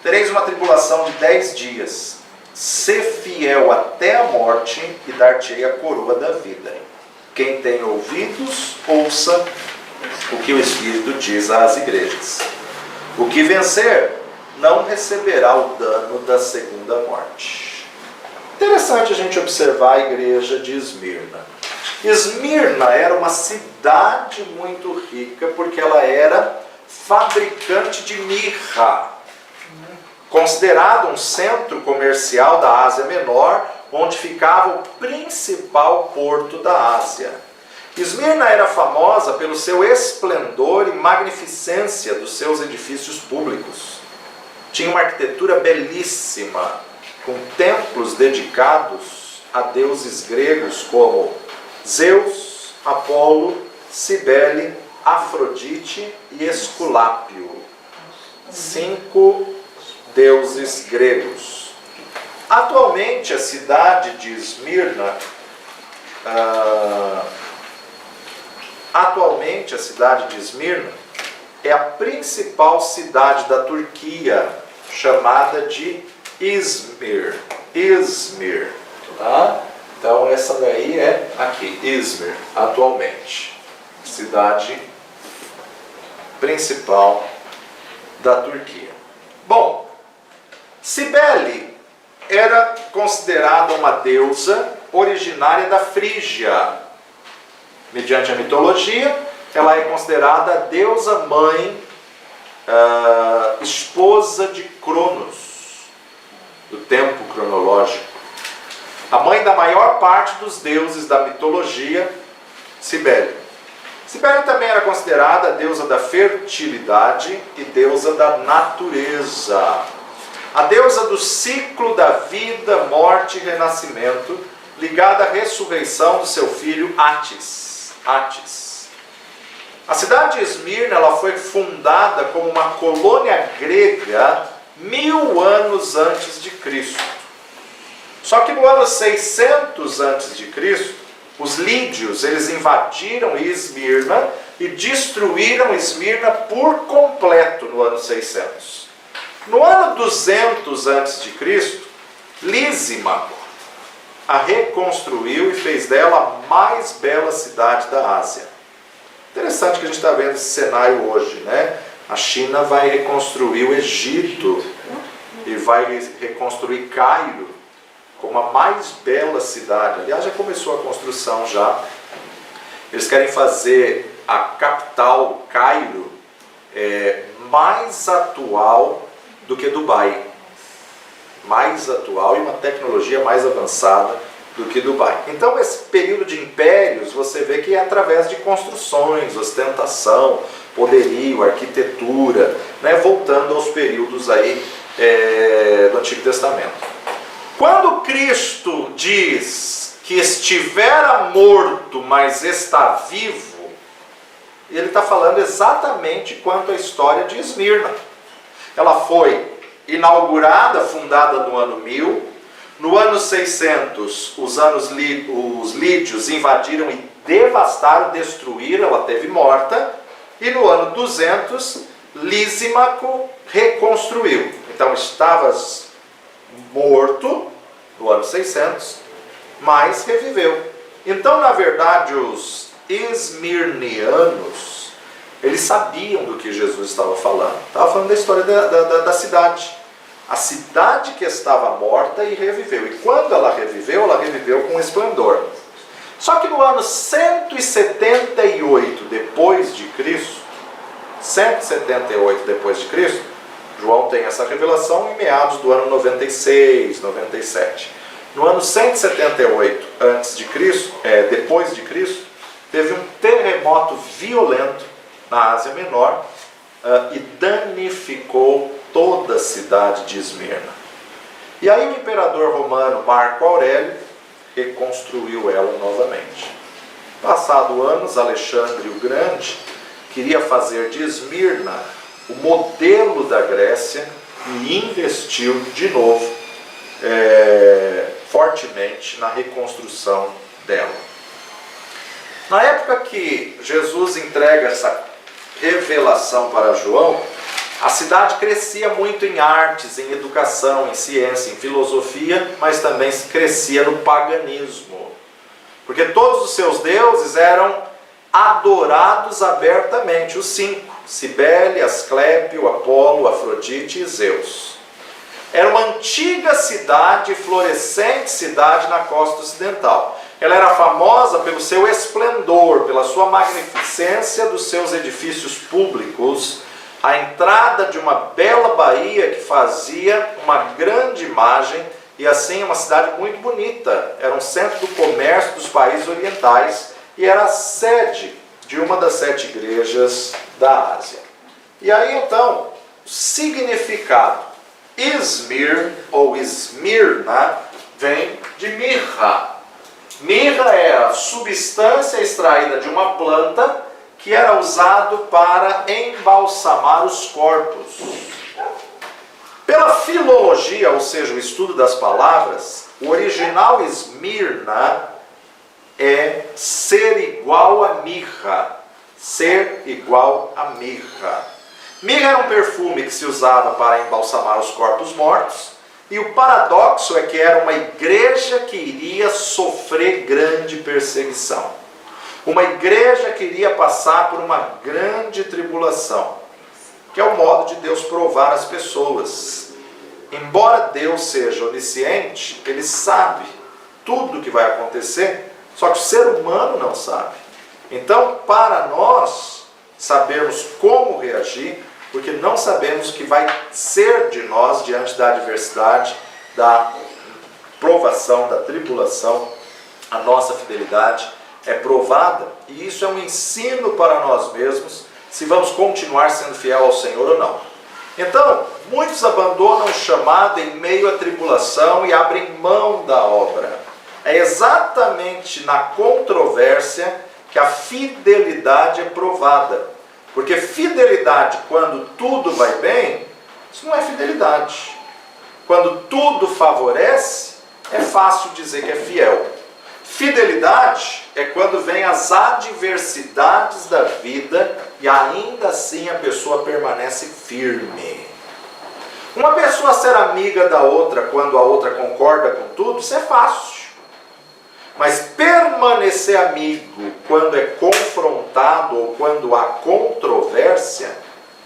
Speaker 1: Tereis uma tribulação de 10 dias. Sê fiel até a morte, e dar-te-ei a coroa da vida. Quem tem ouvidos, ouça o que o Espírito diz às igrejas. O que vencer, não receberá o dano da segunda morte. Interessante a gente observar a igreja de Esmirna. Esmirna era uma cidade muito rica, porque ela era fabricante de mirra, considerado um centro comercial da Ásia Menor, onde ficava o principal porto da Ásia. Esmirna era famosa pelo seu esplendor e magnificência dos seus edifícios públicos. Tinha uma arquitetura belíssima, com templos dedicados a deuses gregos como Zeus, Apolo, Cibele, Afrodite e Esculápio. 5 deuses gregos. Atualmente a cidade de Esmirna é a principal cidade da Turquia, chamada de Izmir. Tá? Então essa daí é aqui, Izmir, atualmente. Cidade principal da Turquia. Bom, Cibele era considerada uma deusa originária da Frígia. Mediante a mitologia, ela é considerada a deusa mãe, esposa de Cronos, do tempo cronológico. A mãe da maior parte dos deuses da mitologia, Cibele. Cibele também era considerada a deusa da fertilidade e deusa da natureza. A deusa do ciclo da vida, morte e renascimento, ligada à ressurreição do seu filho Átis. A cidade de Esmirna, ela foi fundada como uma colônia grega 1000 anos antes de Cristo. Só que no ano 600 antes de Cristo, os lídios, eles invadiram Esmirna e destruíram Esmirna por completo no ano 600. No ano 200 antes de Cristo, Lísimaco a reconstruiu e fez dela a mais bela cidade da Ásia. Interessante que a gente está vendo esse cenário hoje, né? A China vai reconstruir o Egito e vai reconstruir Cairo como a mais bela cidade. Aliás, já começou a construção já. Eles querem fazer a capital, Cairo, mais atual do que Dubai. Mais atual e uma tecnologia mais avançada do que Dubai. Então, esse período de impérios, você vê que é através de construções, ostentação, poderio, arquitetura, né? Voltando aos períodos aí do Antigo Testamento. Quando Cristo diz que estivera morto, mas está vivo, ele está falando exatamente quanto à história de Esmirna. Ela foi inaugurada, fundada no ano 1000. No ano 600, os lídios invadiram e devastaram, destruíram, ela teve morta. E no ano 200, Lísimaco reconstruiu. Então estavas morto no ano 600, mas reviveu. Então, na verdade, os esmirnianos, eles sabiam do que Jesus estava falando. Estava falando da história da cidade. A cidade que estava morta e reviveu. E quando ela reviveu com esplendor. Só que no ano 178 depois de Cristo, 178 depois de Cristo, João tem essa revelação em meados do ano 96, 97. No ano 178 depois de Cristo, teve um terremoto violento na Ásia Menor e danificou toda a cidade de Esmirna. E aí o imperador romano Marco Aurélio reconstruiu ela novamente. Passado anos, Alexandre o Grande queria fazer de Esmirna o modelo da Grécia e investiu de novo fortemente na reconstrução dela. Na época que Jesus entrega essa revelação para João, a cidade crescia muito em artes, em educação, em ciência, em filosofia, mas também crescia no paganismo. Porque todos os seus deuses eram adorados abertamente, os 5, Cibele, Asclépio, Apolo, Afrodite e Zeus. Era uma antiga cidade, florescente cidade na costa ocidental. Ela era famosa pelo seu esplendor, pela sua magnificência dos seus edifícios públicos, a entrada de uma bela baía que fazia uma grande imagem e assim uma cidade muito bonita. Era um centro do comércio dos países orientais e era a sede de uma das 7 igrejas da Ásia. E aí então, o significado Izmir ou Esmirna vem de mirra. Mirra é a substância extraída de uma planta que era usado para embalsamar os corpos. Pela filologia, ou seja, o estudo das palavras, o original Esmirna é ser igual a mirra. Ser igual a mirra. Mirra era um perfume que se usava para embalsamar os corpos mortos, e o paradoxo é que era uma igreja que iria sofrer grande perseguição. Uma igreja que iria passar por uma grande tribulação, que é o modo de Deus provar as pessoas. Embora Deus seja onisciente, Ele sabe tudo o que vai acontecer, só que o ser humano não sabe. Então, para nós sabermos como reagir, porque não sabemos o que vai ser de nós diante da adversidade, da provação, da tribulação, a nossa fidelidade é provada, e isso é um ensino para nós mesmos, se vamos continuar sendo fiel ao Senhor ou não. Então, muitos abandonam o chamado em meio à tribulação e abrem mão da obra. É exatamente na controvérsia que a fidelidade é provada. Porque fidelidade, quando tudo vai bem, isso não é fidelidade. Quando tudo favorece, é fácil dizer que é fiel. Fidelidade é quando vem as adversidades da vida e ainda assim a pessoa permanece firme. Uma pessoa ser amiga da outra quando a outra concorda com tudo, isso é fácil. Mas permanecer amigo quando é confrontado ou quando há controvérsia,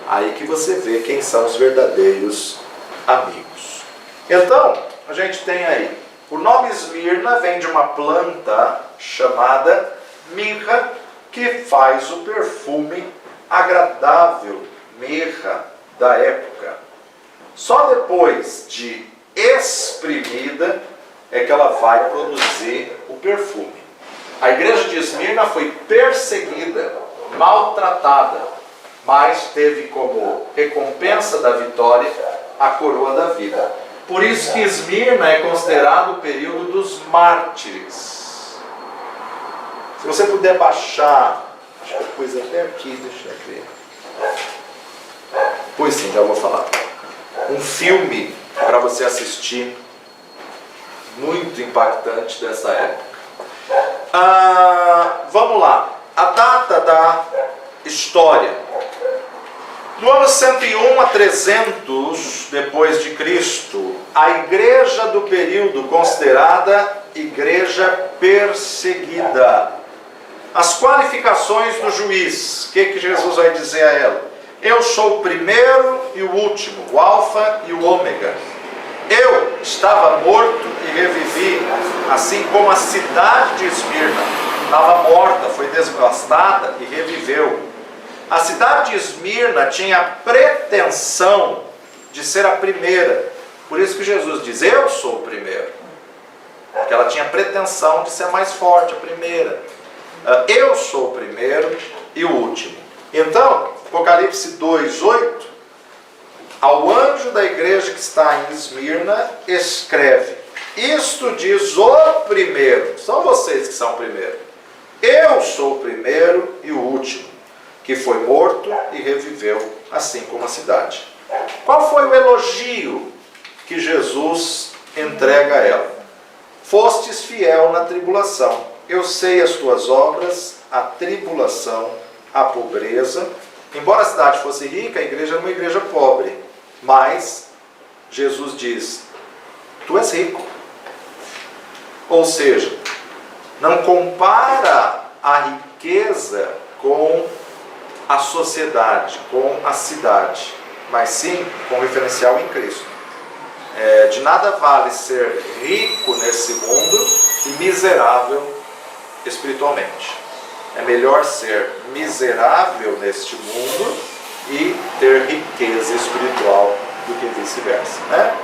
Speaker 1: aí que você vê quem são os verdadeiros amigos. Então, a gente tem aí, o nome Esmirna vem de uma planta chamada mirra, que faz o perfume agradável, mirra da época. Só depois de exprimida é que ela vai produzir o perfume. A igreja de Esmirna foi perseguida, maltratada, mas teve como recompensa da vitória a coroa da vida. Por isso que Esmirna é considerado o período dos mártires. Se você puder baixar, acho que pus até aqui, deixa eu ver. Pois sim, já vou falar. Um filme para você assistir, muito impactante dessa época. Vamos lá. A data da história. Do ano 101 a 300 depois de Cristo, a igreja do período considerada igreja perseguida. As qualificações do juiz. O que Jesus vai dizer a ela? Eu sou o primeiro e o último, o alfa e o ômega. Eu estava morto e revivi, assim como a cidade de Esmirna estava morta, foi devastada e reviveu. A cidade de Esmirna tinha a pretensão de ser a primeira. Por isso que Jesus diz, eu sou o primeiro. porque ela tinha pretensão de ser a mais forte, a primeira. Eu sou o primeiro e o último. Então, Apocalipse 2:8, ao anjo da igreja que está em Esmirna, escreve: isto diz o primeiro, são vocês que são o primeiro. Eu sou o primeiro e o último, que foi morto e reviveu, assim como a cidade. Qual foi o elogio que Jesus entrega a ela? Fostes fiel na tribulação. Eu sei as tuas obras, a tribulação, a pobreza. Embora a cidade fosse rica, a igreja era uma igreja pobre. Mas Jesus diz: tu és rico. Ou seja, não compara a riqueza com a sociedade, com a cidade, mas sim com referencial em Cristo. De nada vale ser rico nesse mundo e miserável espiritualmente. É melhor ser miserável neste mundo e ter riqueza espiritual do que vice-versa, né?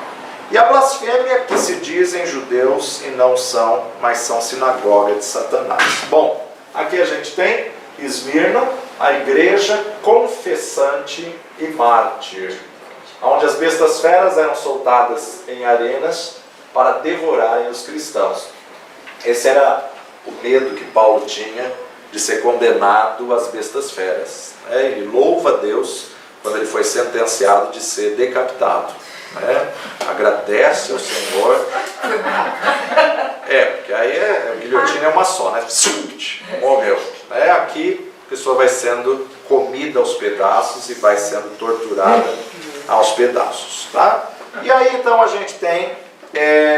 Speaker 1: E a blasfêmia que se dizem judeus e não são, mas são sinagoga de Satanás. Bom, aqui a gente tem Esmirna, a igreja confessante e mártir, onde as bestas feras eram soltadas em arenas para devorarem os cristãos. Esse era o medo que Paulo tinha de ser condenado às bestas feras. Ele louva a Deus quando ele foi sentenciado de ser decapitado. Agradece ao Senhor. Porque aí a guilhotina é uma só, né? Morreu. Aqui a pessoa vai sendo comida aos pedaços e vai sendo torturada aos pedaços, tá? E aí então a gente tem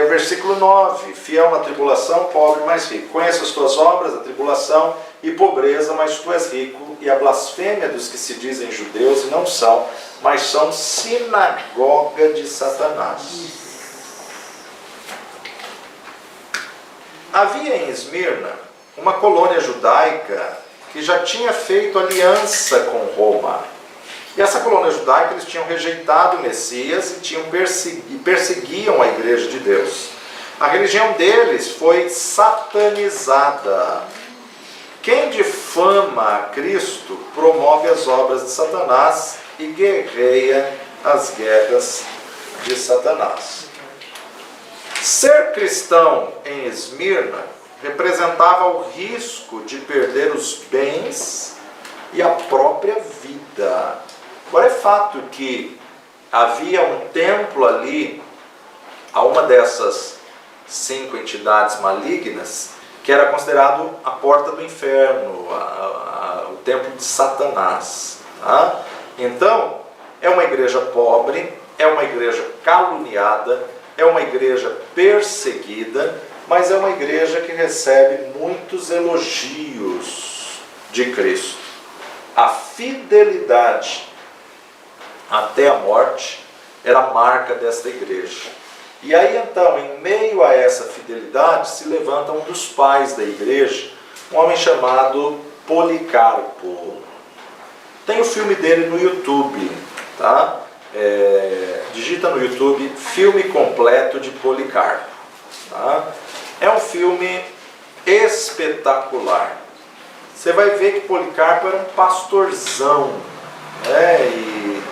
Speaker 1: versículo 9: fiel na tribulação, pobre, mas rico. Conheço as tuas obras, a tribulação e pobreza, mas tu és rico, e a blasfêmia dos que se dizem judeus e não são, mas são sinagoga de Satanás. Havia em Esmirna uma colônia judaica que já tinha feito aliança com Roma. E essa colônia judaica, eles tinham rejeitado o Messias e perseguiam a igreja de Deus. A religião deles foi satanizada. Quem difama Cristo promove as obras de Satanás e guerreia as guerras de Satanás. Ser cristão em Esmirna representava o risco de perder os bens e a própria vida. Agora é fato que havia um templo ali, a uma dessas 5 entidades malignas, que era considerado a porta do inferno, o templo de Satanás. Tá? Então, é uma igreja pobre, é uma igreja caluniada, é uma igreja perseguida, mas é uma igreja que recebe muitos elogios de Cristo. A fidelidade até a morte era a marca desta igreja. E aí então, em meio a essa fidelidade, se levanta um dos pais da igreja, um homem chamado Policarpo. Tem o filme dele no YouTube, tá? Digita no YouTube filme completo de Policarpo. Tá? É um filme espetacular. Você vai ver que Policarpo era um pastorzão, e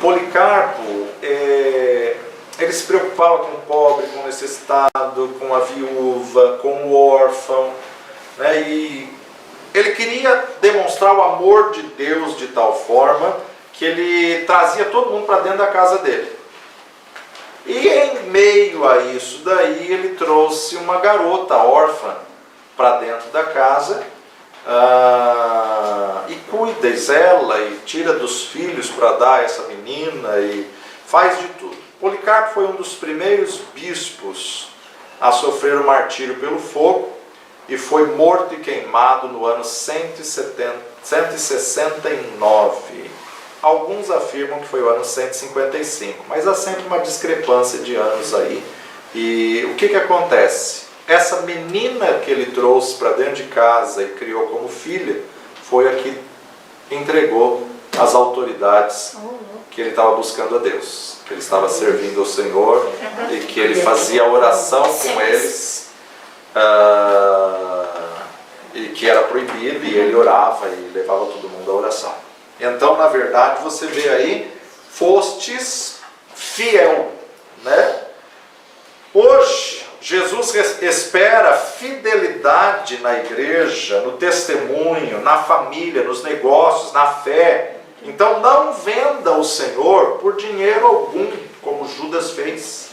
Speaker 1: Policarpo, ele se preocupava com o pobre, com o necessitado, com a viúva, com o órfão, e ele queria demonstrar o amor de Deus de tal forma que ele trazia todo mundo para dentro da casa dele. E em meio a isso daí, ele trouxe uma garota órfã para dentro da casa, e cuida, e zela, e tira dos filhos para dar a essa menina, e faz de tudo. Policarpo foi um dos primeiros bispos a sofrer o martírio pelo fogo, e foi morto e queimado no ano 169. Alguns afirmam que foi o ano 155, mas há sempre uma discrepância de anos aí. E o que acontece? Essa menina que ele trouxe para dentro de casa e criou como filha, foi a que entregou às autoridades que ele estava buscando a Deus, que ele estava servindo ao Senhor, e que ele fazia oração com eles, e que era proibido, e ele orava e levava todo mundo à oração. Então, na verdade, você vê aí, fostes fiel, né? Hoje, Jesus espera fidelidade na igreja, no testemunho, na família, nos negócios, na fé. Então não venda o Senhor por dinheiro algum, como Judas fez.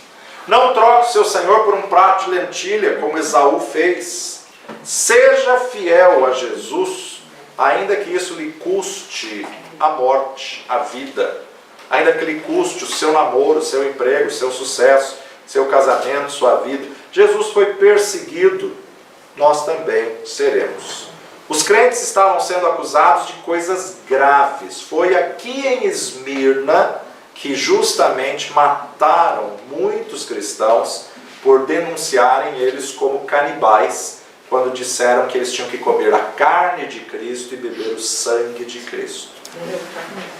Speaker 1: Não troque o seu Senhor por um prato de lentilha, como Esaú fez. Seja fiel a Jesus, ainda que isso lhe custe a morte, a vida. Ainda que lhe custe o seu namoro, o seu emprego, o seu sucesso, seu casamento, sua vida. Jesus foi perseguido, nós também seremos. Os crentes estavam sendo acusados de coisas graves. Foi aqui em Esmirna que justamente mataram muitos cristãos por denunciarem eles como canibais, quando disseram que eles tinham que comer a carne de Cristo e beber o sangue de Cristo.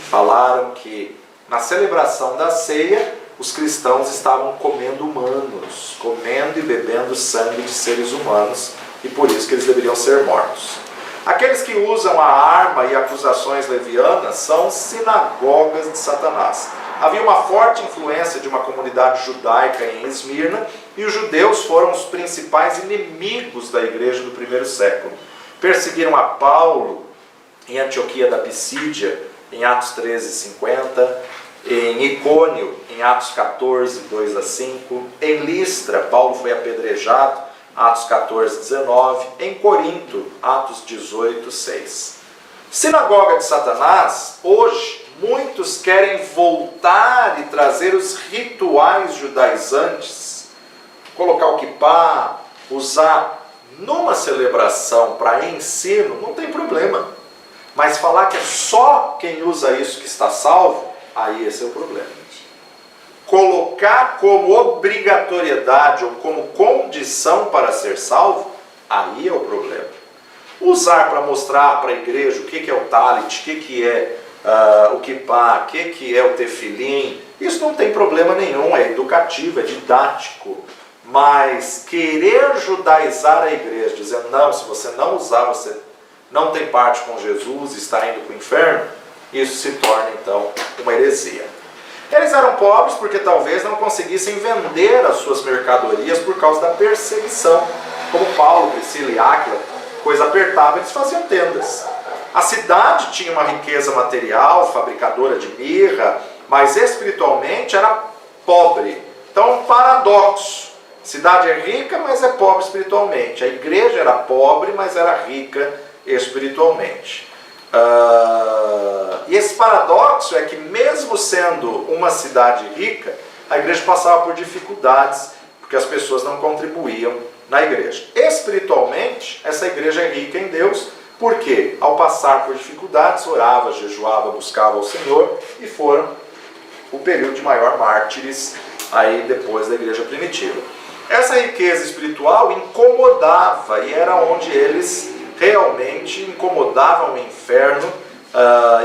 Speaker 1: Falaram que na celebração da ceia, os cristãos estavam comendo humanos, comendo e bebendo sangue de seres humanos, e por isso que eles deveriam ser mortos. Aqueles que usam a arma e acusações levianas são sinagogas de Satanás. Havia uma forte influência de uma comunidade judaica em Esmirna, e os judeus foram os principais inimigos da igreja do primeiro século. Perseguiram a Paulo em Antioquia da Pisídia, em Atos 13:50, em Icônio, em Atos 14, 2 a 5, em Listra, Paulo foi apedrejado, Atos 14, 19, em Corinto, Atos 18, 6. Sinagoga de Satanás, hoje, muitos querem voltar e trazer os rituais judaizantes, colocar o quipá, usar numa celebração para ensino, não tem problema. Mas falar que é só quem usa isso que está salvo, aí esse é o problema. Colocar como obrigatoriedade ou como condição para ser salvo, aí é o problema. Usar para mostrar para a igreja o que é o talit, o que é o kippá, o que é o tefilim, isso não tem problema nenhum, é educativo, é didático. Mas querer judaizar a igreja, dizendo, não, se você não usar, você não tem parte com Jesus, está indo para o inferno, isso se torna então uma heresia. Eles eram pobres porque talvez não conseguissem vender as suas mercadorias por causa da perseguição. Como Paulo, Priscila e Áquila, coisa apertava, eles faziam tendas. A cidade tinha uma riqueza material, fabricadora de mirra, mas espiritualmente era pobre. Então, um paradoxo. A cidade é rica, mas é pobre espiritualmente. A igreja era pobre, mas era rica espiritualmente. E esse paradoxo é que, mesmo sendo uma cidade rica, a igreja passava por dificuldades, porque as pessoas não contribuíam na igreja. Espiritualmente, essa igreja é rica em Deus, porque ao passar por dificuldades, orava, jejuava, buscava o Senhor, e foram o período de maior mártires aí depois da igreja primitiva. Essa riqueza espiritual incomodava, e era onde eles realmente incomodavam o inferno,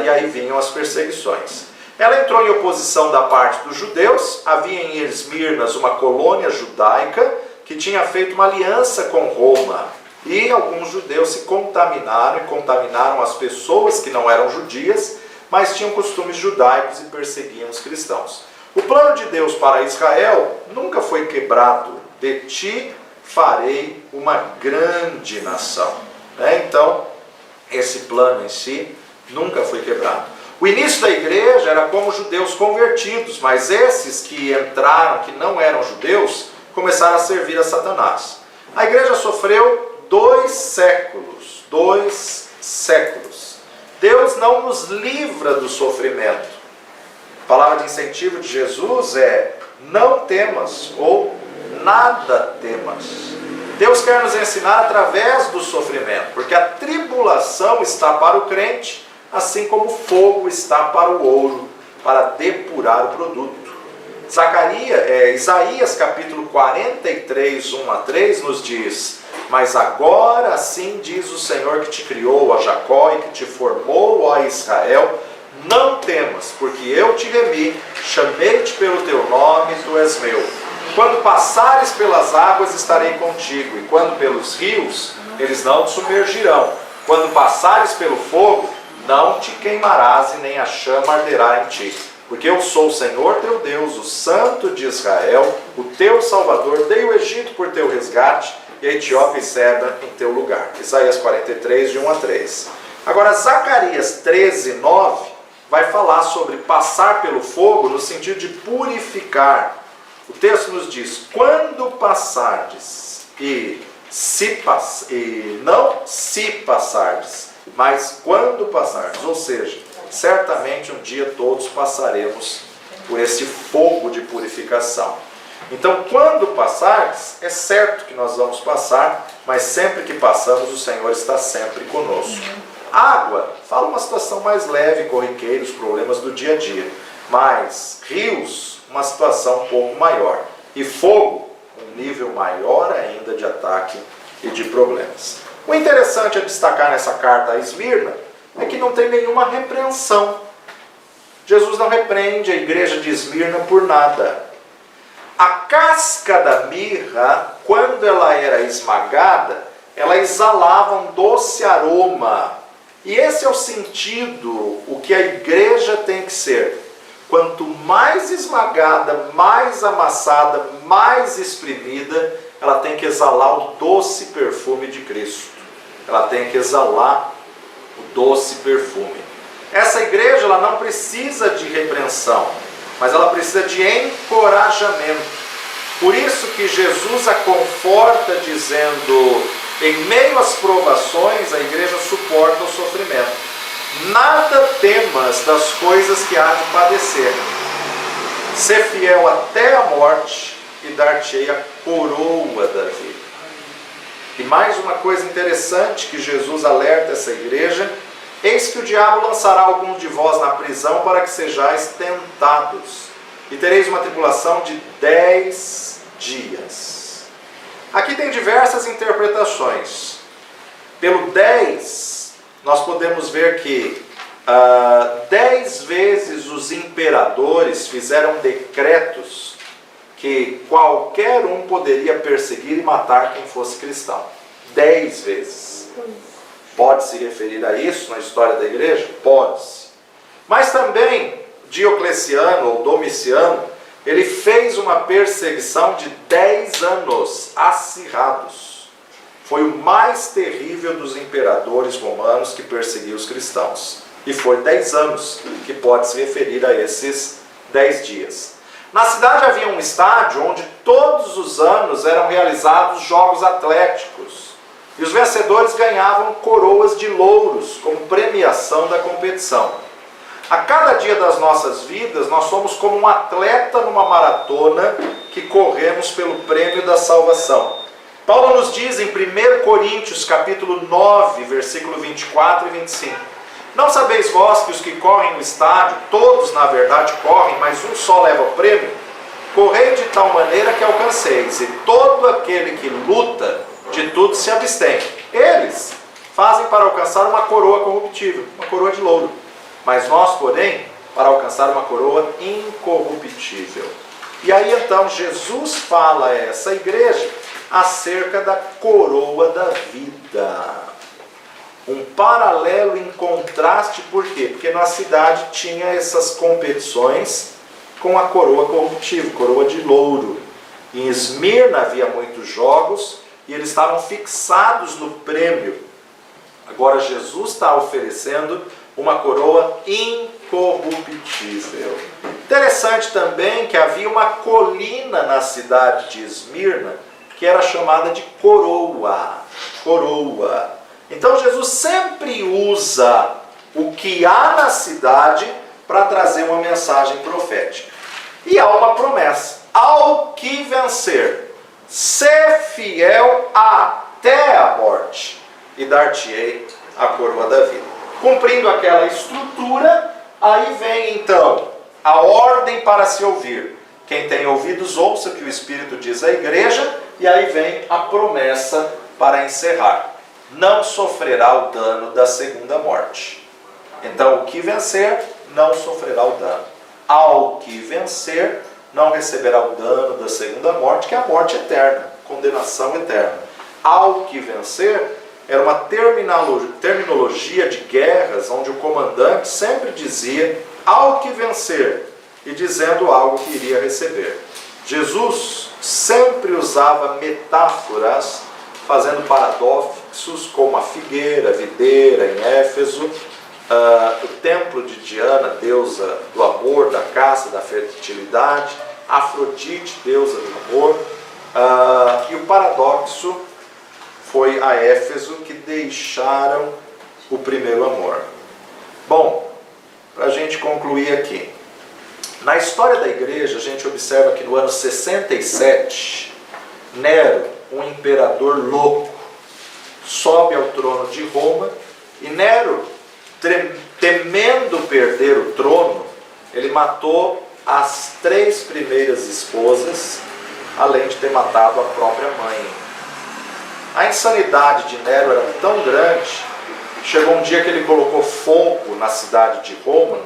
Speaker 1: e aí vinham as perseguições. Ela entrou em oposição da parte dos judeus. Havia em Esmirnas uma colônia judaica que tinha feito uma aliança com Roma, e alguns judeus se contaminaram e contaminaram as pessoas que não eram judias, mas tinham costumes judaicos e perseguiam os cristãos. O plano de Deus para Israel nunca foi quebrado. De ti farei uma grande nação. Então, esse plano em si nunca foi quebrado. O início da igreja era como judeus convertidos, mas esses que entraram, que não eram judeus, começaram a servir a Satanás. A igreja sofreu 2 séculos. 2 séculos. Deus não nos livra do sofrimento. A palavra de incentivo de Jesus é: não temas, ou nada temas. Deus quer nos ensinar através do sofrimento, porque a tribulação está para o crente, assim como o fogo está para o ouro, para depurar o produto. Isaías capítulo 43, 1 a 3 nos diz: mas agora assim diz o Senhor que te criou, a Jacó, e que te formou, a Israel, não temas, porque eu te remi, chamei-te pelo teu nome, tu és meu. Quando passares pelas águas, estarei contigo, e quando pelos rios, eles não te submergirão. Quando passares pelo fogo, não te queimarás, e nem a chama arderá em ti. Porque eu sou o Senhor teu Deus, o Santo de Israel, o teu Salvador. Dei o Egito por teu resgate, e a Etiópia e Seba em teu lugar. Isaías 43, de 1 a 3. Agora, Zacarias 13, 9, vai falar sobre passar pelo fogo no sentido de purificar. O texto nos diz: quando passardes, não se passardes, mas quando passardes, ou seja, certamente um dia todos passaremos por esse fogo de purificação. Então, quando passardes, é certo que nós vamos passar, mas sempre que passamos, o Senhor está sempre conosco. Água, fala uma situação mais leve, corriqueira, os problemas do dia a dia. Mas rios, uma situação um pouco maior. E fogo, um nível maior ainda de ataque e de problemas. O interessante a destacar nessa carta a Esmirna é que não tem nenhuma repreensão. Jesus não repreende a igreja de Esmirna por nada. A casca da mirra, quando ela era esmagada, ela exalava um doce aroma. E esse é o sentido, o que a igreja tem que ser. Quanto mais esmagada, mais amassada, mais espremida, ela tem que exalar o doce perfume de Cristo. Ela tem que exalar o doce perfume. Essa igreja ela não precisa de repreensão, mas ela precisa de encorajamento. Por isso que Jesus a conforta dizendo: em meio às provações, a igreja suporta o sofrimento. Nada temas das coisas que há de padecer. Ser fiel até a morte e dar-te-ei a coroa da vida. E mais uma coisa interessante que Jesus alerta essa igreja: eis que o diabo lançará alguns de vós na prisão para que sejais tentados, e tereis uma tribulação de 10 dias. Aqui tem diversas interpretações. Pelo 10, nós podemos ver que 10 vezes os imperadores fizeram decretos que qualquer um poderia perseguir e matar quem fosse cristão. 10 vezes. Pode se referir a isso na história da igreja? Pode-se. Mas também Diocleciano ou Domiciano, ele fez uma perseguição de 10 anos acirrados. Foi o mais terrível dos imperadores romanos que perseguiu os cristãos. E foi 10 anos que pode se referir a esses 10 dias. Na cidade havia um estádio onde todos os anos eram realizados jogos atléticos. E os vencedores ganhavam coroas de louros como premiação da competição. A cada dia das nossas vidas, nós somos como um atleta numa maratona que corremos pelo prêmio da salvação. Paulo nos diz em 1 Coríntios, capítulo 9, versículo 24 e 25. Não sabeis vós que os que correm no estádio, todos na verdade correm, mas um só leva o prêmio? Correi de tal maneira que alcanceis, e todo aquele que luta, de tudo se abstém. Eles fazem para alcançar uma coroa corruptível, uma coroa de louro. Mas nós, porém, para alcançar uma coroa incorruptível. E aí então Jesus fala a essa igreja acerca da coroa da vida. Um paralelo em contraste, por quê? Porque na cidade tinha essas competições com a coroa corruptível, coroa de louro. Em Esmirna havia muitos jogos e eles estavam fixados no prêmio. Agora Jesus está oferecendo uma coroa incorruptível. Interessante também que havia uma colina na cidade de Esmirna que era chamada de coroa. Coroa. Então Jesus sempre usa o que há na cidade para trazer uma mensagem profética. E há uma promessa: ao que vencer, ser fiel até a morte, e dar-te-ei a coroa da vida. Cumprindo aquela estrutura, aí vem então a ordem para se ouvir. Quem tem ouvidos, ouça o que o Espírito diz à igreja, e aí vem a promessa para encerrar: não sofrerá o dano da segunda morte. Então, o que vencer, não sofrerá o dano. Ao que vencer, não receberá o dano da segunda morte, que é a morte eterna, condenação eterna. Ao que vencer era uma terminologia de guerras, onde o comandante sempre dizia ao que vencer, e dizendo algo que iria receber. Jesus sempre usava metáforas, fazendo paradoxos, como a figueira, a videira em Éfeso, o templo de Diana, deusa do amor, da caça, da fertilidade, Afrodite, deusa do amor, e o paradoxo foi a Éfeso, que deixaram o primeiro amor. Bom, para a gente concluir aqui, na história da igreja, a gente observa que no ano 67, Nero, um imperador louco, sobe ao trono de Roma, e Nero, temendo perder o trono, ele matou as 3 primeiras esposas, além de ter matado a própria mãe. A insanidade de Nero era tão grande, chegou um dia que ele colocou fogo na cidade de Roma,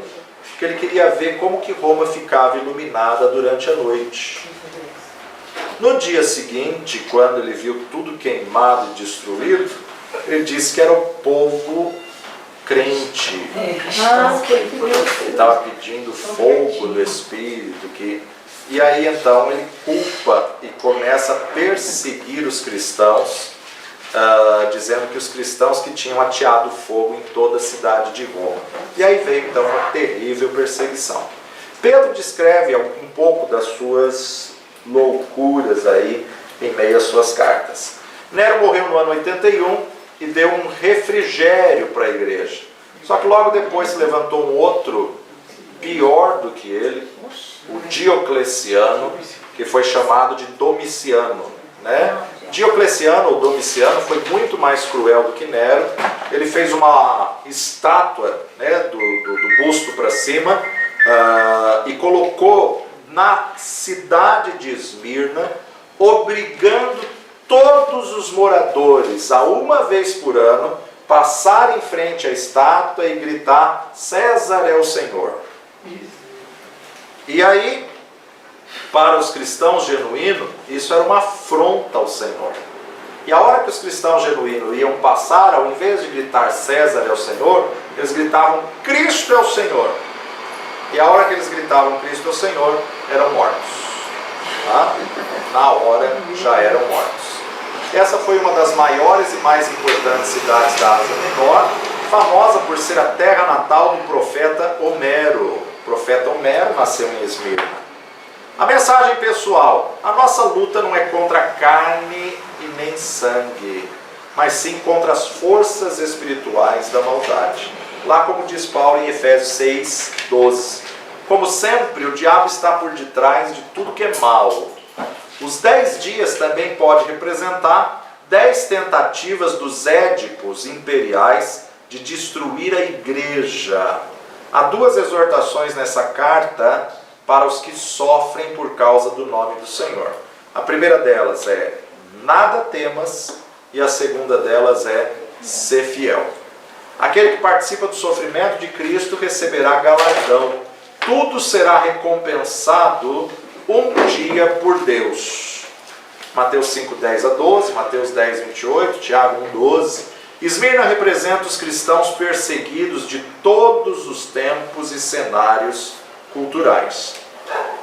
Speaker 1: que ele queria ver como que Roma ficava iluminada durante a noite. No dia seguinte, quando ele viu tudo queimado e destruído, ele disse que era o povo crente. Ele estava pedindo fogo do Espírito. E aí então ele culpa e começa a perseguir os cristãos, dizendo que os cristãos que tinham ateado fogo em toda a cidade de Roma. E aí veio então uma terrível perseguição. Pedro descreve um pouco das suas loucuras aí em meio às suas cartas. Nero morreu no ano 81 e deu um refrigério para a igreja. Só que logo depois se levantou um outro pior do que ele, o Diocleciano, que foi chamado de Domiciano, né? Diocleciano ou Domiciano foi muito mais cruel do que Nero. Ele fez uma estátua, né, do busto para cima, e colocou na cidade de Esmirna, obrigando todos os moradores a uma vez por ano passar em frente à estátua e gritar: César é o Senhor. E aí, para os cristãos genuínos, isso era uma afronta ao Senhor. E a hora que os cristãos genuínos iam passar, ao invés de gritar César é o Senhor, eles gritavam Cristo é o Senhor. E a hora que eles gritavam Cristo é o Senhor, eram mortos. Tá? Na hora já eram mortos. Essa foi uma das maiores e mais importantes cidades da Ásia Menor, famosa por ser a terra natal do profeta Homero. O profeta Homero nasceu em Esmirna. A mensagem pessoal: a nossa luta não é contra carne e nem sangue, mas sim contra as forças espirituais da maldade. Lá como diz Paulo em Efésios 6, 12. Como sempre, o diabo está por detrás de tudo que é mal. Os 10 dias também pode representar 10 tentativas dos Édipos imperiais de destruir a igreja. Há 2 exortações nessa carta para os que sofrem por causa do nome do Senhor. A primeira delas é: nada temas, e a segunda delas é: ser fiel. Aquele que participa do sofrimento de Cristo receberá galardão. Tudo será recompensado um dia por Deus. Mateus 5, 10 a 12, Mateus 10, 28, Tiago 1, 12. Esmirna representa os cristãos perseguidos de todos os tempos e cenários culturais.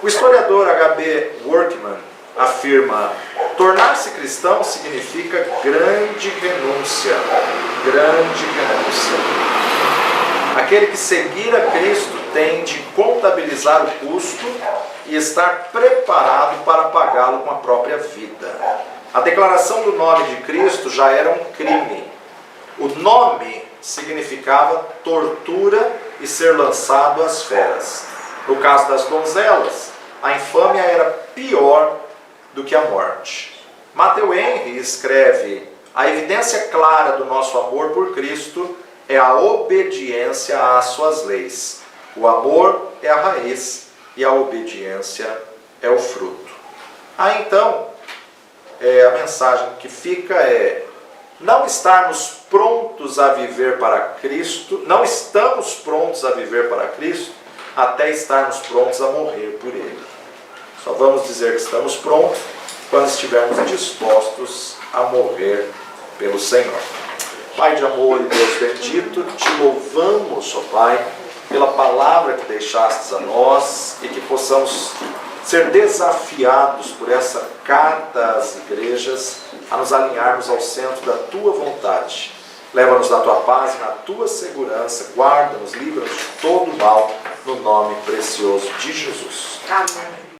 Speaker 1: O historiador H.B. Workman afirma: tornar-se cristão significa grande renúncia. Grande renúncia. Aquele que seguir a Cristo tem de contabilizar o custo e estar preparado para pagá-lo com a própria vida. A declaração do nome de Cristo já era um crime. O nome significava tortura e ser lançado às feras. No caso das donzelas, a infâmia era pior do que a morte. Matthew Henry escreve: a evidência clara do nosso amor por Cristo é a obediência às suas leis. O amor é a raiz e a obediência é o fruto. Então, a mensagem que fica é: não estarmos prontos a viver para Cristo, não estamos prontos a viver para Cristo até estarmos prontos a morrer por Ele. Só vamos dizer que estamos prontos quando estivermos dispostos a morrer pelo Senhor. Pai de amor e Deus bendito, te louvamos, ó Pai, pela palavra que deixastes a nós e que possamos ser desafiados por essa carta às igrejas a nos alinharmos ao centro da Tua vontade. Leva-nos na Tua paz e na Tua segurança, guarda-nos, livra-nos de todo mal, no nome precioso de Jesus.
Speaker 2: Amém.